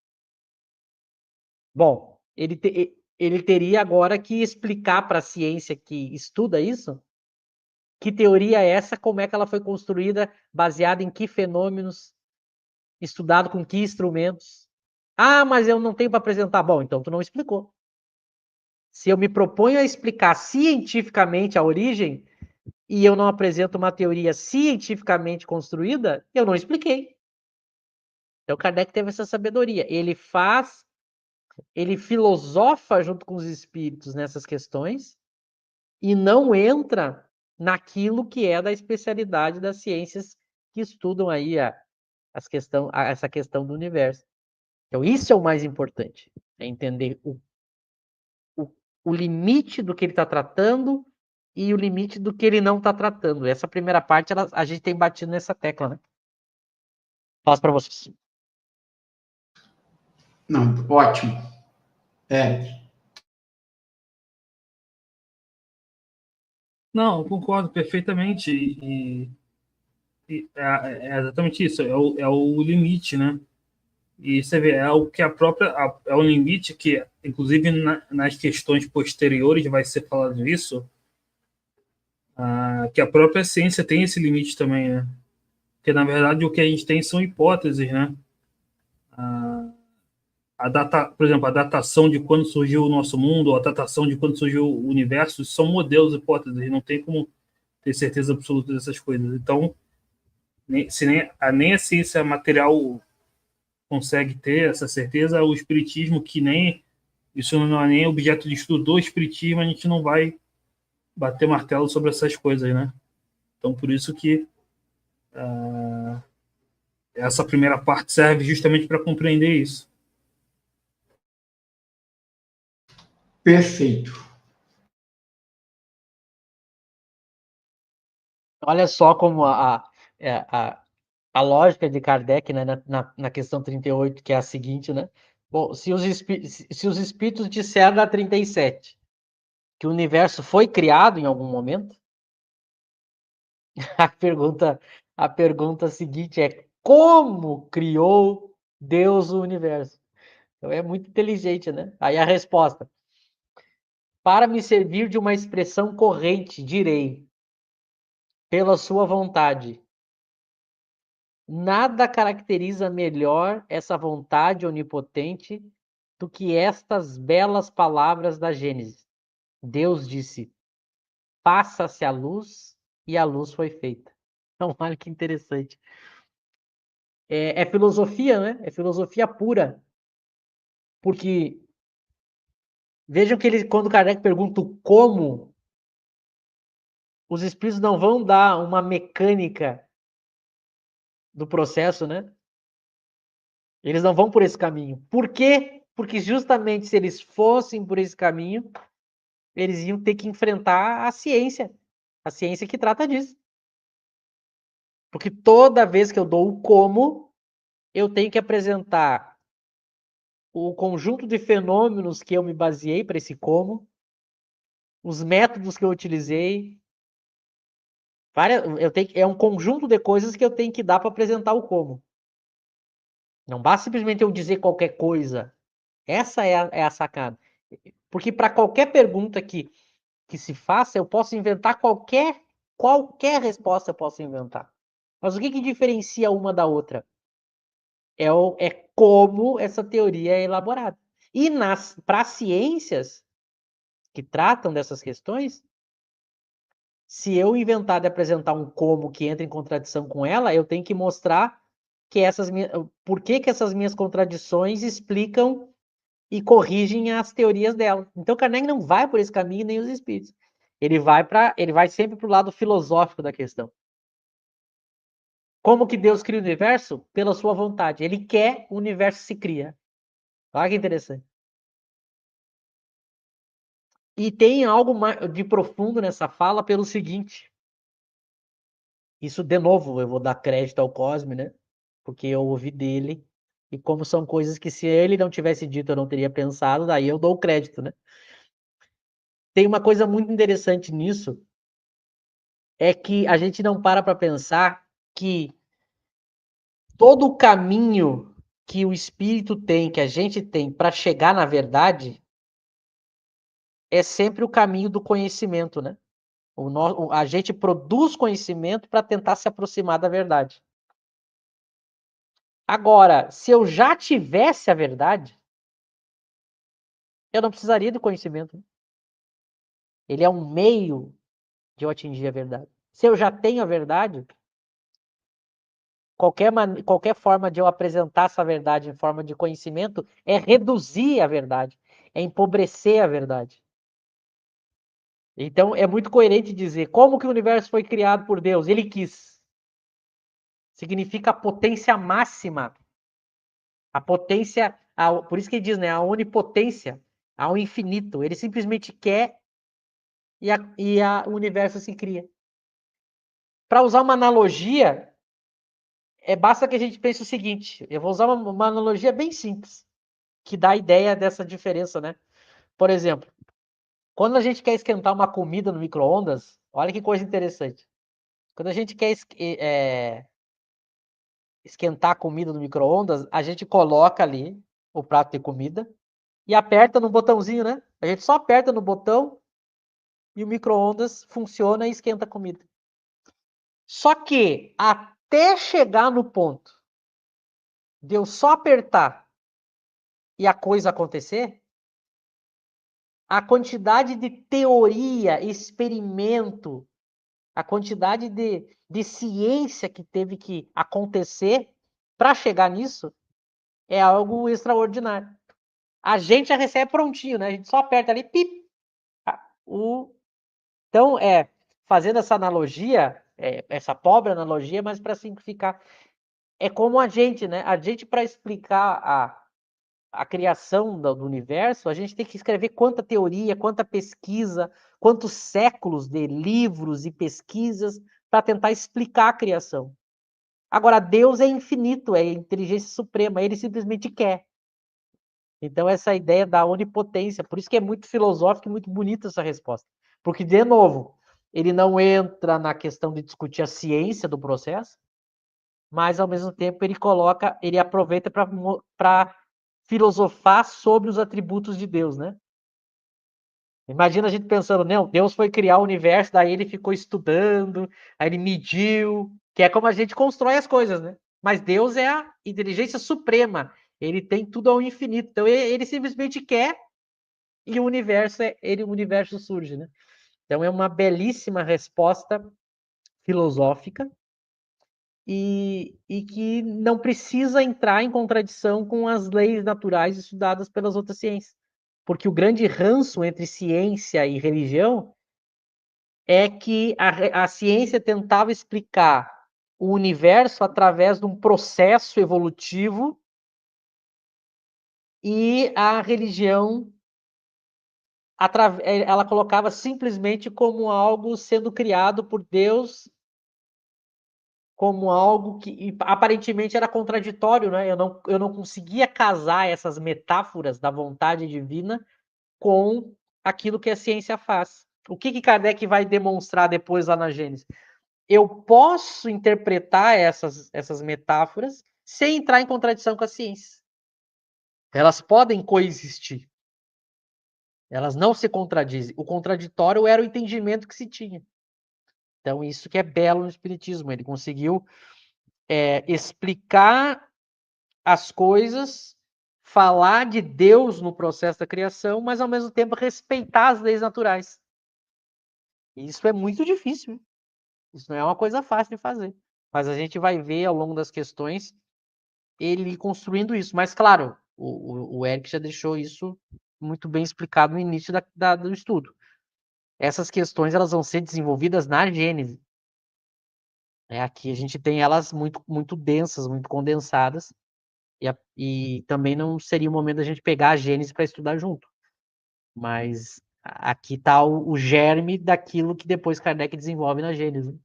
Bom, ele teria agora que explicar para a ciência que estuda isso, que teoria é essa, como é que ela foi construída, baseada em que fenômenos, estudado com que instrumentos. Ah, mas eu não tenho para apresentar. Bom, então tu não explicou. Se eu me proponho a explicar cientificamente a origem e eu não apresento uma teoria cientificamente construída, eu não expliquei. Então Kardec teve essa sabedoria. Ele filosofa junto com os espíritos nessas questões e não entra naquilo que é da especialidade das ciências que estudam aí essa questão do universo. Então, isso é o mais importante, é entender o limite do que ele está tratando e o limite do que ele não está tratando. Essa primeira parte, a gente tem batido nessa tecla, né? Passo para vocês. Não, ótimo. Eric. Não, eu concordo perfeitamente. É exatamente isso, é o limite, né? E você vê, é o que é o limite que, inclusive nas questões posteriores vai ser falado isso, que a própria ciência tem esse limite também, né? Porque, na verdade, o que a gente tem são hipóteses, né? Por exemplo, a datação de quando surgiu o nosso mundo, ou a datação de quando surgiu o universo, são modelos, hipóteses, não tem como ter certeza absoluta dessas coisas. Então, nem a ciência material consegue ter essa certeza, o espiritismo, que nem isso não é nem objeto de estudo do espiritismo, a gente não vai bater martelo sobre essas coisas, né? Então, por isso que essa primeira parte serve justamente para compreender isso. Perfeito. Olha só como a lógica de Kardec, né, na questão 38, que é a seguinte, né? Bom, se os espíritos disseram na 37 que o universo foi criado em algum momento, a pergunta seguinte é: como criou Deus o universo? Então é muito inteligente, né? Aí a resposta: para me servir de uma expressão corrente, direi, pela sua vontade. Nada caracteriza melhor essa vontade onipotente do que estas belas palavras da Gênesis. Deus disse: faça-se a luz, e a luz foi feita. Então, olha que interessante. É filosofia, né? É filosofia pura. Porque vejam que quando Kardec pergunta o como, os espíritos não vão dar uma mecânica do processo, né? Eles não vão por esse caminho. Por quê? Porque justamente se eles fossem por esse caminho, eles iam ter que enfrentar a ciência que trata disso. Porque toda vez que eu dou o como, eu tenho que apresentar o conjunto de fenômenos que eu me baseei para esse como, os métodos que eu utilizei. É um conjunto de coisas que eu tenho que dar para apresentar o como. Não basta simplesmente eu dizer qualquer coisa. Essa é a sacada. Porque para qualquer pergunta que se faça, eu posso inventar qualquer resposta eu posso inventar. Mas o que diferencia uma da outra? É como essa teoria é elaborada. E para as ciências que tratam dessas questões, se eu inventar de apresentar um como que entra em contradição com ela, eu tenho que mostrar por que essas minhas contradições explicam e corrigem as teorias dela. Então, Kardec não vai por esse caminho, nem os espíritos. Ele vai sempre para o lado filosófico da questão. Como que Deus cria o universo? Pela sua vontade. Ele quer, o universo se cria. Olha que interessante. E tem algo de profundo nessa fala pelo seguinte. Isso, de novo, eu vou dar crédito ao Cosme, né? Porque eu ouvi dele. E como são coisas que se ele não tivesse dito, eu não teria pensado, daí eu dou o crédito, né? Tem uma coisa muito interessante nisso, é que a gente não para pensar que todo o caminho que o espírito tem, que a gente tem para chegar na verdade, é sempre o caminho do conhecimento, né? A gente produz conhecimento para tentar se aproximar da verdade. Agora, se eu já tivesse a verdade, eu não precisaria do conhecimento. Ele é um meio de eu atingir a verdade. Se eu já tenho a verdade, qualquer forma de eu apresentar essa verdade em forma de conhecimento é reduzir a verdade, é empobrecer a verdade. Então, é muito coerente dizer como que o universo foi criado por Deus. Ele quis. Significa a potência máxima. A potência, por isso que ele diz, né? A onipotência, ao infinito. Ele simplesmente quer o universo se cria. Para usar uma analogia, basta que a gente pense o seguinte. Eu vou usar uma analogia bem simples, que dá a ideia dessa diferença, né? Por exemplo, quando a gente quer esquentar uma comida no micro-ondas, olha que coisa interessante. Quando a gente quer esquentar a comida no micro-ondas, a gente coloca ali o prato de comida e aperta no botãozinho, né? A gente só aperta no botão e o micro-ondas funciona e esquenta a comida. Só que até chegar no ponto de eu só apertar e a coisa acontecer, a quantidade de teoria, experimento, a quantidade de ciência que teve que acontecer para chegar nisso é algo extraordinário. A gente já recebe prontinho, né? A gente só aperta ali, pip. Então, fazendo essa analogia, essa pobre analogia, mas para simplificar, é como a gente, né? A gente, para explicar a criação do universo, a gente tem que escrever quanta teoria, quanta pesquisa, quantos séculos de livros e pesquisas para tentar explicar a criação. Agora, Deus é infinito, é inteligência suprema, ele simplesmente quer. Então, essa ideia da onipotência, por isso que é muito filosófico e muito bonita essa resposta. Porque, de novo, ele não entra na questão de discutir a ciência do processo, mas, ao mesmo tempo, ele aproveita para filosofar sobre os atributos de Deus, né? Imagina a gente pensando, não, Deus foi criar o universo, daí ele ficou estudando, aí ele mediu, que é como a gente constrói as coisas, né? Mas Deus é a inteligência suprema, ele tem tudo ao infinito, então ele simplesmente quer e o universo surge, né? Então é uma belíssima resposta filosófica e que não precisa entrar em contradição com as leis naturais estudadas pelas outras ciências. Porque o grande ranço entre ciência e religião é que a ciência tentava explicar o universo através de um processo evolutivo e a religião ela colocava simplesmente como algo sendo criado por Deus, como algo que aparentemente era contraditório, né? Eu não conseguia casar essas metáforas da vontade divina com aquilo que a ciência faz. O que Kardec vai demonstrar depois lá na Gênesis? Eu posso interpretar essas metáforas sem entrar em contradição com a ciência. Elas podem coexistir. Elas não se contradizem. O contraditório era o entendimento que se tinha. Então, isso que é belo no Espiritismo. Ele conseguiu explicar as coisas, falar de Deus no processo da criação, mas, ao mesmo tempo, respeitar as leis naturais. E isso é muito difícil. Isso não é uma coisa fácil de fazer. Mas a gente vai ver, ao longo das questões, ele construindo isso. Mas, claro, o Eric já deixou isso muito bem explicado no início do estudo. Essas questões elas vão ser desenvolvidas na Gênese. Aqui a gente tem elas muito, muito densas, muito condensadas, e também não seria o momento da gente pegar a Gênese para estudar junto. Mas aqui está o germe daquilo que depois Kardec desenvolve na Gênese.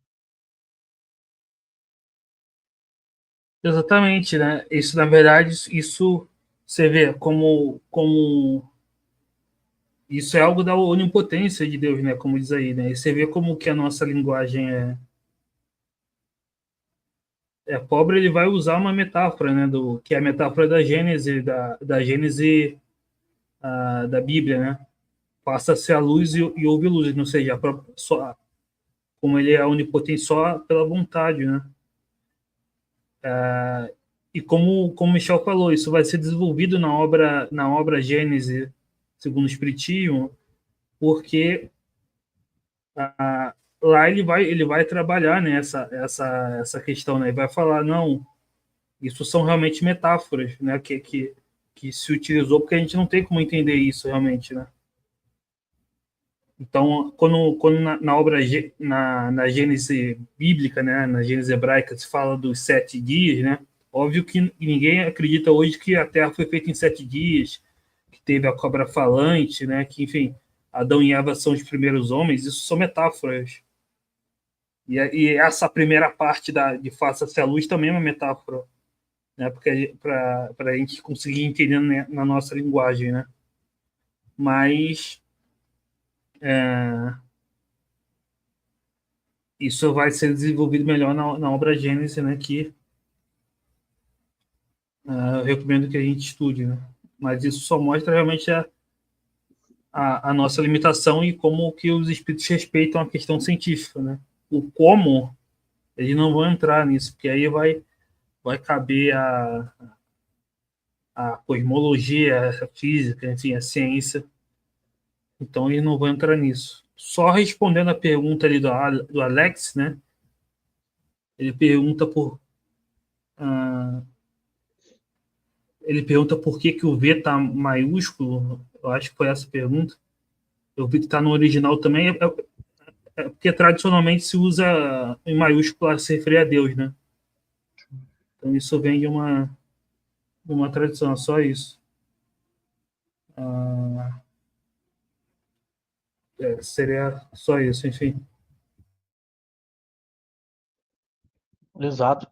Exatamente, né? Isso, na verdade, isso você vê como isso é algo da onipotência de Deus, né? Como diz aí, né? E você vê como que a nossa linguagem é pobre, ele vai usar uma metáfora, né? Que é a metáfora da Gênese, da Gênese da Bíblia, né? Passa a ser a luz e houve luz, não seja, só, como ele é onipotente só pela vontade, né? E como o Michel falou, isso vai ser desenvolvido na obra Gênese, segundo o Espiritismo, porque lá ele vai trabalhar, né, essa questão, né? Ele vai falar, não, isso são realmente metáforas, né, que se utilizou, porque a gente não tem como entender isso realmente, né? Então, quando na obra, na Gênese bíblica, né, na Gênese hebraica, se fala dos 7 dias, né, óbvio que ninguém acredita hoje que a Terra foi feita em 7 dias, que teve a cobra falante, né, que, enfim, Adão e Eva são os primeiros homens, isso são metáforas. E essa primeira parte de Faça-se a Luz também é uma metáfora, né, para a gente conseguir entender, né, na nossa linguagem, né. Mas isso vai ser desenvolvido melhor na obra Gênesis, né, que eu recomendo que a gente estude, né. Mas isso só mostra realmente a nossa limitação e como que os espíritos respeitam a questão científica, né. O como, eles não vão entrar nisso, porque aí vai caber a cosmologia, a física, enfim, a ciência. Então, eles não vão entrar nisso. Só respondendo a pergunta ali do Alex, né? Ele pergunta por que o V está maiúsculo. Eu acho que foi essa a pergunta. Eu vi que está no original também. Porque tradicionalmente se usa em maiúsculo para se referir a Deus, né? Então isso vem de uma tradição, só isso. Seria só isso, enfim. Exato.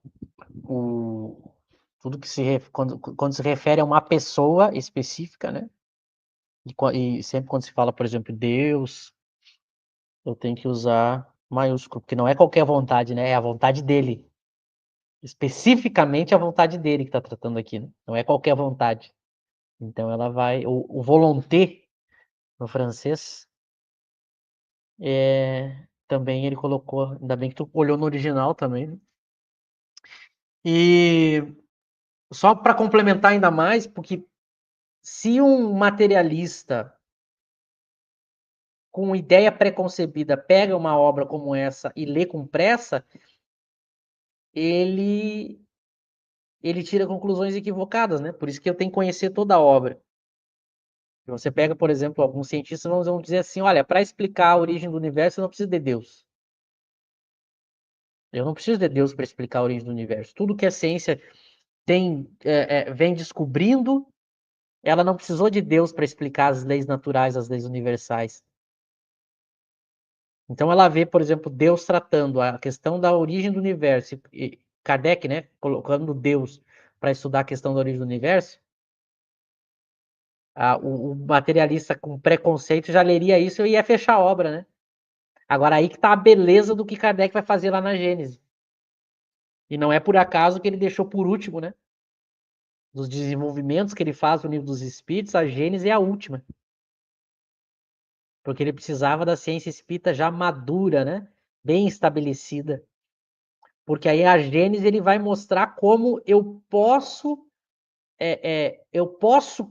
Tudo que quando se refere a uma pessoa específica, né? E sempre quando se fala, por exemplo, Deus, eu tenho que usar maiúsculo, porque não é qualquer vontade, né? É a vontade dele. Especificamente a vontade dele que está tratando aqui, né? Não é qualquer vontade. Então ela vai. O volonté, no francês, também ele colocou. Ainda bem que tu olhou no original também, né? E só para complementar ainda mais, porque se um materialista com ideia preconcebida pega uma obra como essa e lê com pressa, ele tira conclusões equivocadas, né? Por isso que eu tenho que conhecer toda a obra. Você pega, por exemplo, alguns cientistas vão dizer assim, olha, para explicar a origem do universo, eu não preciso de Deus. Eu não preciso de Deus para explicar a origem do universo. Tudo que a ciência vem descobrindo, ela não precisou de Deus para explicar as leis naturais, as leis universais. Então ela vê, por exemplo, Deus tratando a questão da origem do universo, e Kardec, né, colocando Deus para estudar a questão da origem do universo, o materialista com preconceito já leria isso e ia fechar a obra, né? Agora aí que está a beleza do que Kardec vai fazer lá na Gênese. E não é por acaso que ele deixou por último, né? Dos desenvolvimentos que ele faz no livro dos Espíritos, a Gênese é a última. Porque ele precisava da ciência espírita já madura, né? Bem estabelecida. Porque aí a Gênese ele vai mostrar como eu posso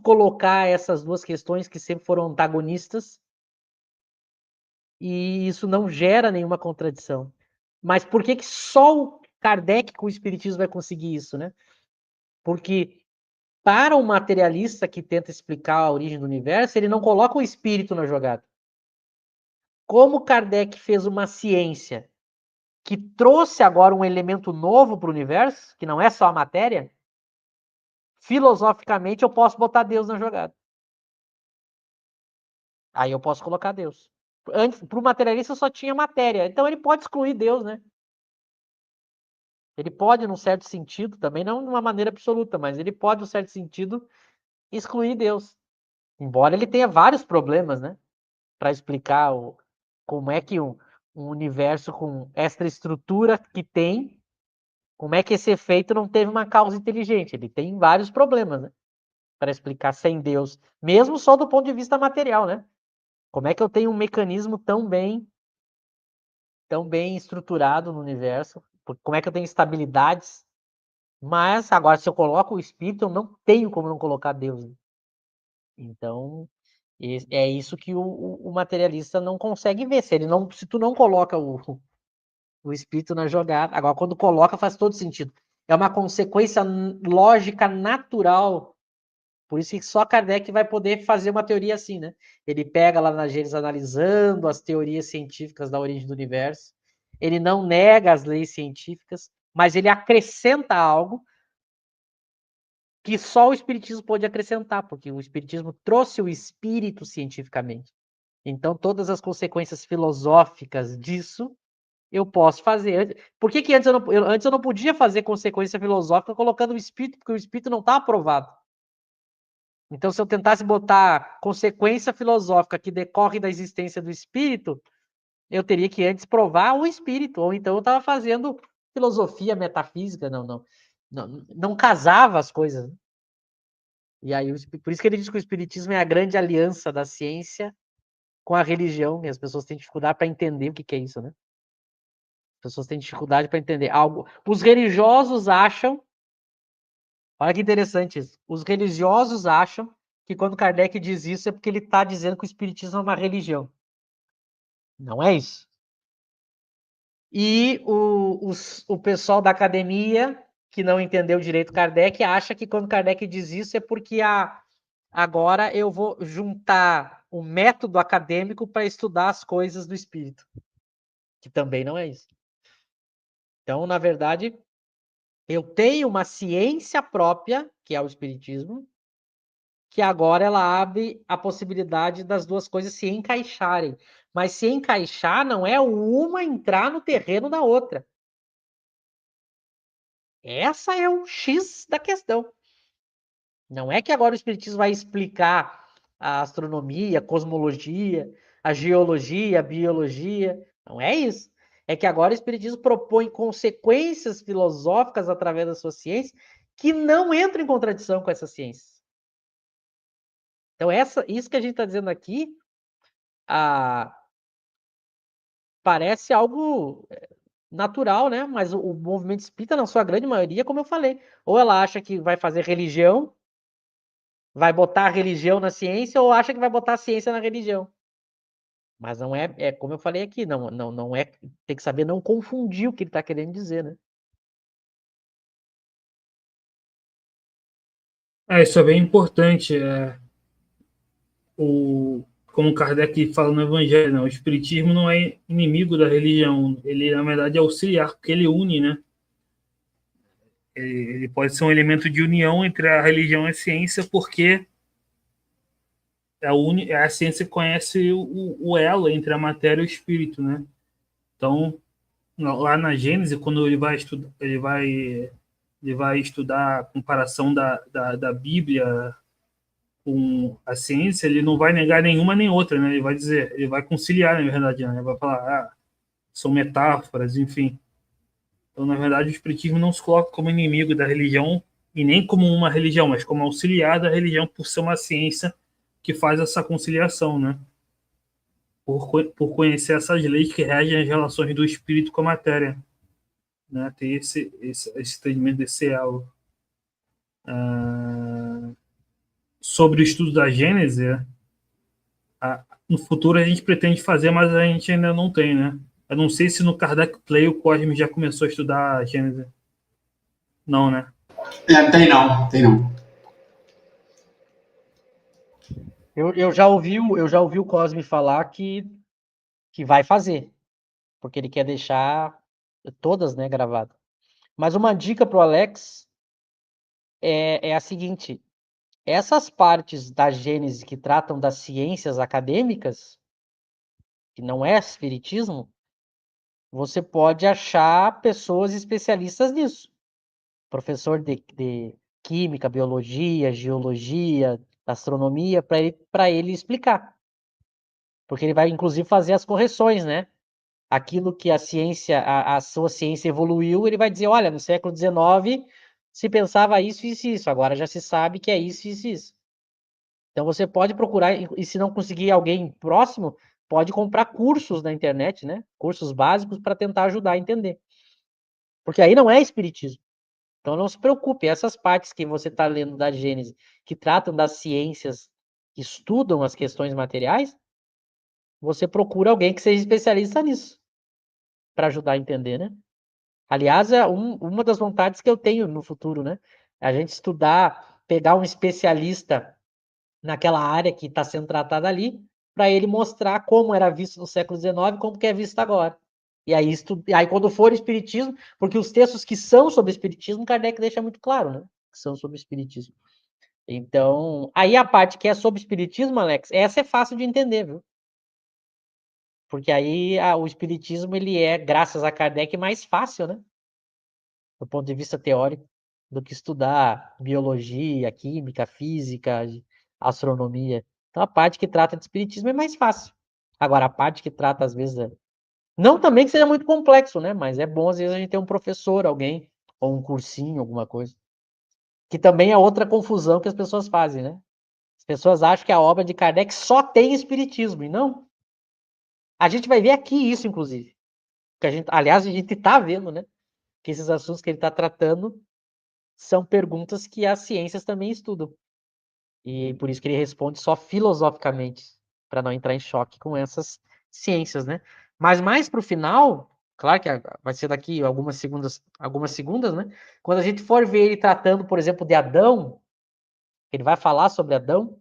colocar essas duas questões que sempre foram antagonistas e isso não gera nenhuma contradição. Mas por que só o Kardec com o Espiritismo vai conseguir isso, né? Porque para o materialista que tenta explicar a origem do universo, ele não coloca o espírito na jogada. Como Kardec fez uma ciência que trouxe agora um elemento novo para o universo, que não é só a matéria, filosoficamente eu posso botar Deus na jogada. Aí eu posso colocar Deus. Antes, para o materialista só tinha matéria, então ele pode excluir Deus, né? Ele pode, num certo sentido, também não de uma maneira absoluta, mas ele pode, num certo sentido, excluir Deus. Embora ele tenha vários problemas, né? Para explicar como é que um universo com essa estrutura que tem, como é que esse efeito não teve uma causa inteligente. Ele tem vários problemas, né? Para explicar sem Deus, mesmo só do ponto de vista material, né? Como é que eu tenho um mecanismo tão bem estruturado no universo? Como é que eu tenho estabilidades? Mas agora, se eu coloco o espírito, eu não tenho como não colocar Deus, né? Então, é isso que o materialista não consegue ver. Se tu não coloca o espírito na jogada, agora quando coloca faz todo sentido. É uma consequência lógica natural Por isso que só Kardec vai poder fazer uma teoria assim, né? Ele pega lá na Gênesis analisando as teorias científicas da origem do universo. Ele não nega as leis científicas, mas ele acrescenta algo que só o Espiritismo pode acrescentar, porque o Espiritismo trouxe o espírito cientificamente. Então, todas as consequências filosóficas disso eu posso fazer. Por que antes antes eu não podia fazer consequência filosófica colocando o espírito, porque o espírito não está aprovado. Então, se eu tentasse botar consequência filosófica que decorre da existência do espírito, eu teria que antes provar o espírito, ou então eu estava fazendo filosofia metafísica, não casava as coisas. E aí, por isso que ele diz que o espiritismo é a grande aliança da ciência com a religião, e as pessoas têm dificuldade para entender o que é isso, né? As pessoas têm dificuldade para entender algo. Os religiosos acham, olha que interessante isso, os religiosos acham que quando Kardec diz isso é porque ele está dizendo que o espiritismo é uma religião. Não é isso. E o pessoal da academia, que não entendeu direito Kardec, acha que quando Kardec diz isso é porque agora eu vou juntar o método acadêmico para estudar as coisas do espírito. Que também não é isso. Então, na verdade, eu tenho uma ciência própria, que é o espiritismo, que agora ela abre a possibilidade das duas coisas se encaixarem. Mas se encaixar não é uma entrar no terreno da outra. Essa é o X da questão. Não é que agora o espiritismo vai explicar a astronomia, a cosmologia, a geologia, a biologia. Não é isso. É que agora o espiritismo propõe consequências filosóficas através da sua ciência que não entram em contradição com essa ciência. Então, isso que a gente está dizendo aqui parece algo natural, né? Mas o movimento espírita, na sua grande maioria, como eu falei, ou ela acha que vai fazer religião, vai botar a religião na ciência, ou acha que vai botar a ciência na religião. Mas não é como eu falei aqui, não é, tem que saber não confundir o que ele está querendo dizer, né? Isso é bem importante. Como Kardec fala no Evangelho, né? O Espiritismo não é inimigo da religião, ele, na verdade, é auxiliar, porque ele une, né? Ele pode ser um elemento de união entre a religião e a ciência, porque a ciência conhece o elo entre a matéria e o espírito, né? Então, lá na Gênese, quando ele vai estudar a comparação da Bíblia com a ciência, ele não vai negar nenhuma nem outra, né? Ele vai conciliar, na verdade, né? Ele vai falar, são metáforas, enfim. Então, na verdade, o espiritismo não se coloca como inimigo da religião e nem como uma religião, mas como auxiliar da religião por ser uma ciência que faz essa conciliação, né? Por conhecer essas leis que regem as relações do espírito com a matéria, né? Ter esse entendimento desse elo. Sobre o estudo da Gênese, no futuro a gente pretende fazer, mas a gente ainda não tem, né? Eu não sei se no Kardec Play o Cosme já começou a estudar a Gênese. Não, né? Tem não, tem não. Eu já ouvi o Cosme falar que vai fazer, porque ele quer deixar todas, né, gravadas. Mas uma dica para o Alex é a seguinte: essas partes da Gênese que tratam das ciências acadêmicas, que não é espiritismo, você pode achar pessoas especialistas nisso. Professor de química, biologia, geologia, astronomia, para ele explicar. Porque ele vai, inclusive, fazer as correções, né? Aquilo que a ciência, a sua ciência evoluiu, ele vai dizer, olha, no século XIX se pensava isso, isso e isso, agora já se sabe que é isso, isso e isso. Então você pode procurar, e se não conseguir alguém próximo, pode comprar cursos na internet, né? Cursos básicos para tentar ajudar a entender. Porque aí não é espiritismo. Então não se preocupe, essas partes que você está lendo da Gênese, que tratam das ciências que estudam as questões materiais, você procura alguém que seja especialista nisso, para ajudar a entender, né? Aliás, é uma das vontades que eu tenho no futuro, né? A gente estudar pegar um especialista naquela área que está sendo tratada ali, para ele mostrar como era visto no século XIX, como que é visto agora. E aí, aí quando for espiritismo, porque os textos que são sobre espiritismo, Kardec deixa muito claro, né? Que são sobre espiritismo. Então, aí a parte que é sobre espiritismo, Alex, essa é fácil de entender, viu? Porque aí o espiritismo, ele é, graças a Kardec, mais fácil, né? Do ponto de vista teórico, do que estudar biologia, química, física, astronomia. Então, a parte que trata de espiritismo é mais fácil. Agora, a parte que trata, às vezes, não também que seja muito complexo, né? Mas é bom, às vezes, a gente ter um professor, alguém, ou um cursinho, alguma coisa. Que também é outra confusão que as pessoas fazem, né? As pessoas acham que a obra de Kardec só tem espiritismo, e não. A gente vai ver aqui isso, inclusive. Que aliás, a gente está vendo, né? Que esses assuntos que ele está tratando são perguntas que as ciências também estudam. E por isso que ele responde só filosoficamente, para não entrar em choque com essas ciências, né? Mas mais para o final, claro que vai ser daqui algumas segundas, né? Quando a gente for ver ele tratando, por exemplo, de Adão, ele vai falar sobre Adão,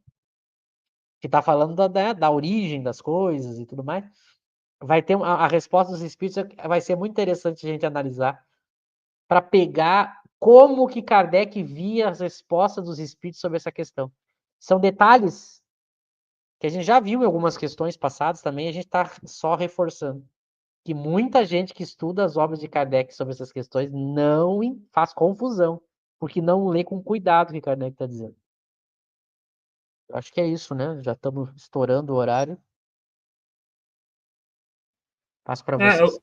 que está falando da origem das coisas e tudo mais. Vai ter a resposta dos espíritos, vai ser muito interessante a gente analisar para pegar como que Kardec via as respostas dos espíritos sobre essa questão. São detalhes que a gente já viu em algumas questões passadas também, a gente está só reforçando. Que muita gente que estuda as obras de Kardec sobre essas questões não faz confusão, porque não lê com cuidado o que Kardec está dizendo. Eu acho que é isso, né? Já estamos estourando o horário. Passo para vocês.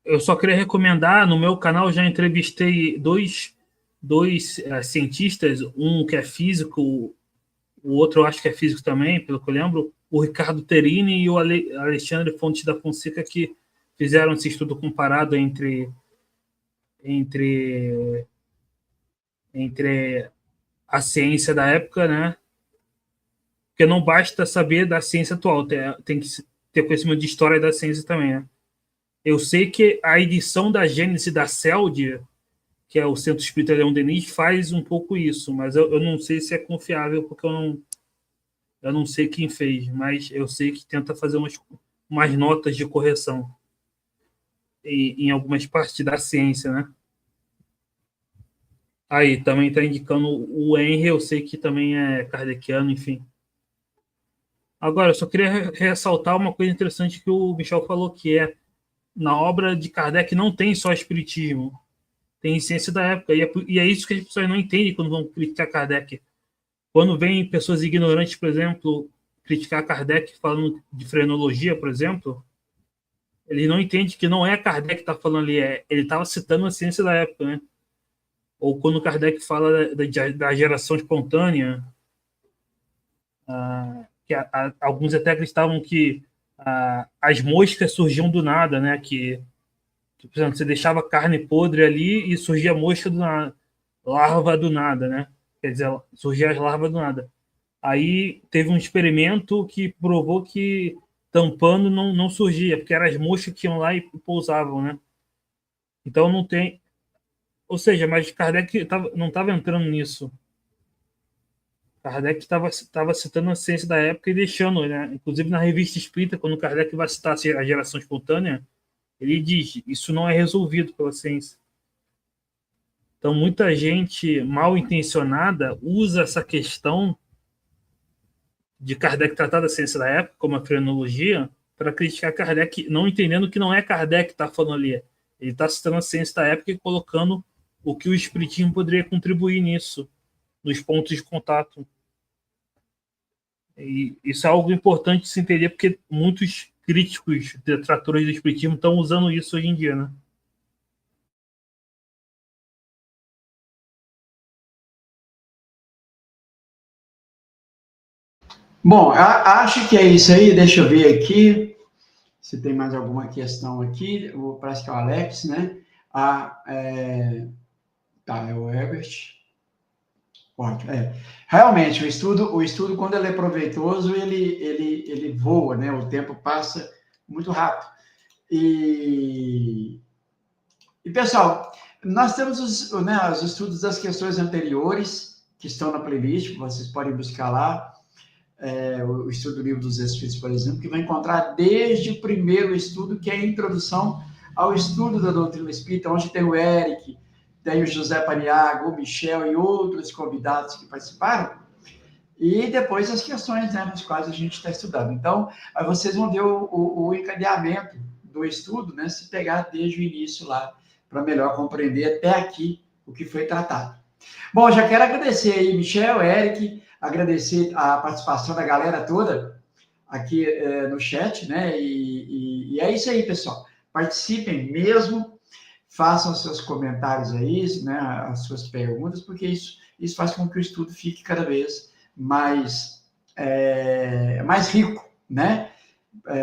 Eu só queria recomendar, no meu canal já entrevistei dois cientistas, um que é físico, o outro eu acho que é físico também, pelo que eu lembro, o Ricardo Terini e o Alexandre Fontes da Fonseca, que fizeram esse estudo comparado entre a ciência da época, né? Porque não basta saber da ciência atual, tem que ter conhecimento de história da ciência também, né? Eu sei que a edição da Gênese da CELD, que é o Centro Espírita Leão Denis, faz um pouco isso, mas eu não sei se é confiável, porque eu não sei quem fez, mas eu sei que tenta fazer umas notas de correção em algumas partes da ciência, né? Aí, também está indicando o Henry, eu sei que também é kardeciano, enfim. Agora, eu só queria ressaltar uma coisa interessante que o Michel falou, que é, na obra de Kardec não tem só espiritismo, tem ciência da época, e é isso que as pessoas não entendem quando vão criticar Kardec. Quando vem pessoas ignorantes, por exemplo, criticar Kardec falando de frenologia, por exemplo, eles não entendem que não é Kardec que está falando ali, ele estava citando a ciência da época, né? Ou quando Kardec fala da geração espontânea, que alguns até acreditavam que as moscas surgiam do nada, né? Que, por exemplo, você deixava carne podre ali e surgia mosca do nada, larva do nada, né? Quer dizer, surgia as larvas do nada. Aí teve um experimento que provou que tampando não surgia, porque eram as moscas que iam lá e pousavam, né? Então não tem... Ou seja, mas Kardec não estava entrando nisso. Kardec estava citando a ciência da época e deixando, né? Inclusive na Revista Espírita, quando Kardec vai citar a geração espontânea, ele diz, isso não é resolvido pela ciência. Então, muita gente mal intencionada usa essa questão de Kardec tratar da ciência da época, como a frenologia, para criticar Kardec, não entendendo que não é Kardec que está falando ali. Ele está citando a ciência da época e colocando o que o espiritismo poderia contribuir nisso, nos pontos de contato. E isso é algo importante de se entender, porque muitos críticos, detratores do espiritismo estão usando isso hoje em dia, né? Bom, acho que é isso aí. Deixa eu ver aqui se tem mais alguma questão aqui. Parece que é o Alex, né? Tá, é o Herbert. Ótimo. Realmente, o estudo, quando ele é proveitoso, ele voa, né? O tempo passa muito rápido. E pessoal, nós temos os estudos das questões anteriores, que estão na playlist, que vocês podem buscar lá, o estudo do Livro dos Espíritos, por exemplo, que vai encontrar desde o primeiro estudo, que é a introdução ao estudo da doutrina espírita, onde tem o Eric, tem o José Paniago, o Michel e outros convidados que participaram, e depois as questões, né, nas quais a gente está estudando. Então, aí vocês vão ver o encadeamento do estudo, né, se pegar desde o início lá, para melhor compreender até aqui o que foi tratado. Bom, já quero agradecer aí, Michel, Eric, agradecer a participação da galera toda aqui no chat, né? E é isso aí, pessoal. Participem mesmo, façam seus comentários aí, né? As suas perguntas, porque isso faz com que o estudo fique cada vez mais rico, né?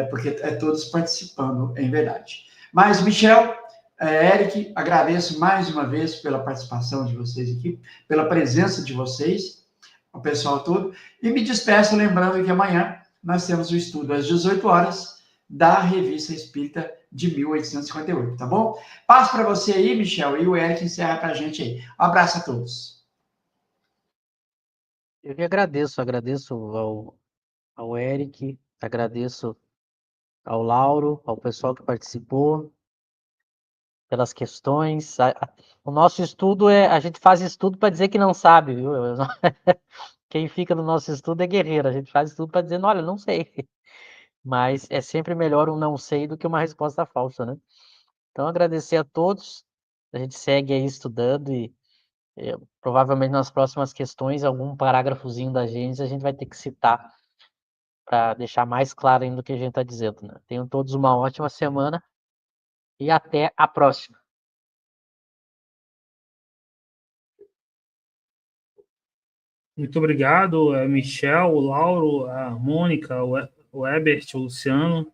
Porque todos participando, em verdade. Mas, Michel, Eric, agradeço mais uma vez pela participação de vocês aqui, pela presença de vocês, o pessoal todo, e me despeço lembrando que amanhã nós temos o estudo às 18 horas da Revista Espírita de 1858, tá bom? Passo para você aí, Michel, e o Eric encerra para a gente aí. Um abraço a todos. Eu que agradeço ao Eric, agradeço ao Lauro, ao pessoal que participou, pelas questões. O nosso estudo a gente faz estudo para dizer que não sabe, viu? Quem fica no nosso estudo é guerreiro, a gente faz estudo para dizer, olha, não sei. Mas é sempre melhor um não sei do que uma resposta falsa, né? Então, agradecer a todos, a gente segue aí estudando e provavelmente nas próximas questões, algum parágrafozinho da Gênesis a gente vai ter que citar para deixar mais claro ainda o que a gente está dizendo, né? Tenham todos uma ótima semana e até a próxima. Muito obrigado, Michel, o Lauro, a Mônica, o Ebert, o Luciano,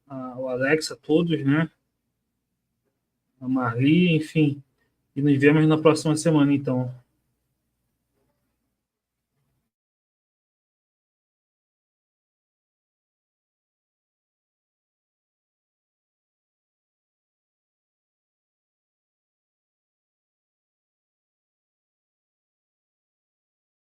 o Alex, a todos, né? A Marli, enfim. E nos vemos na próxima semana, então.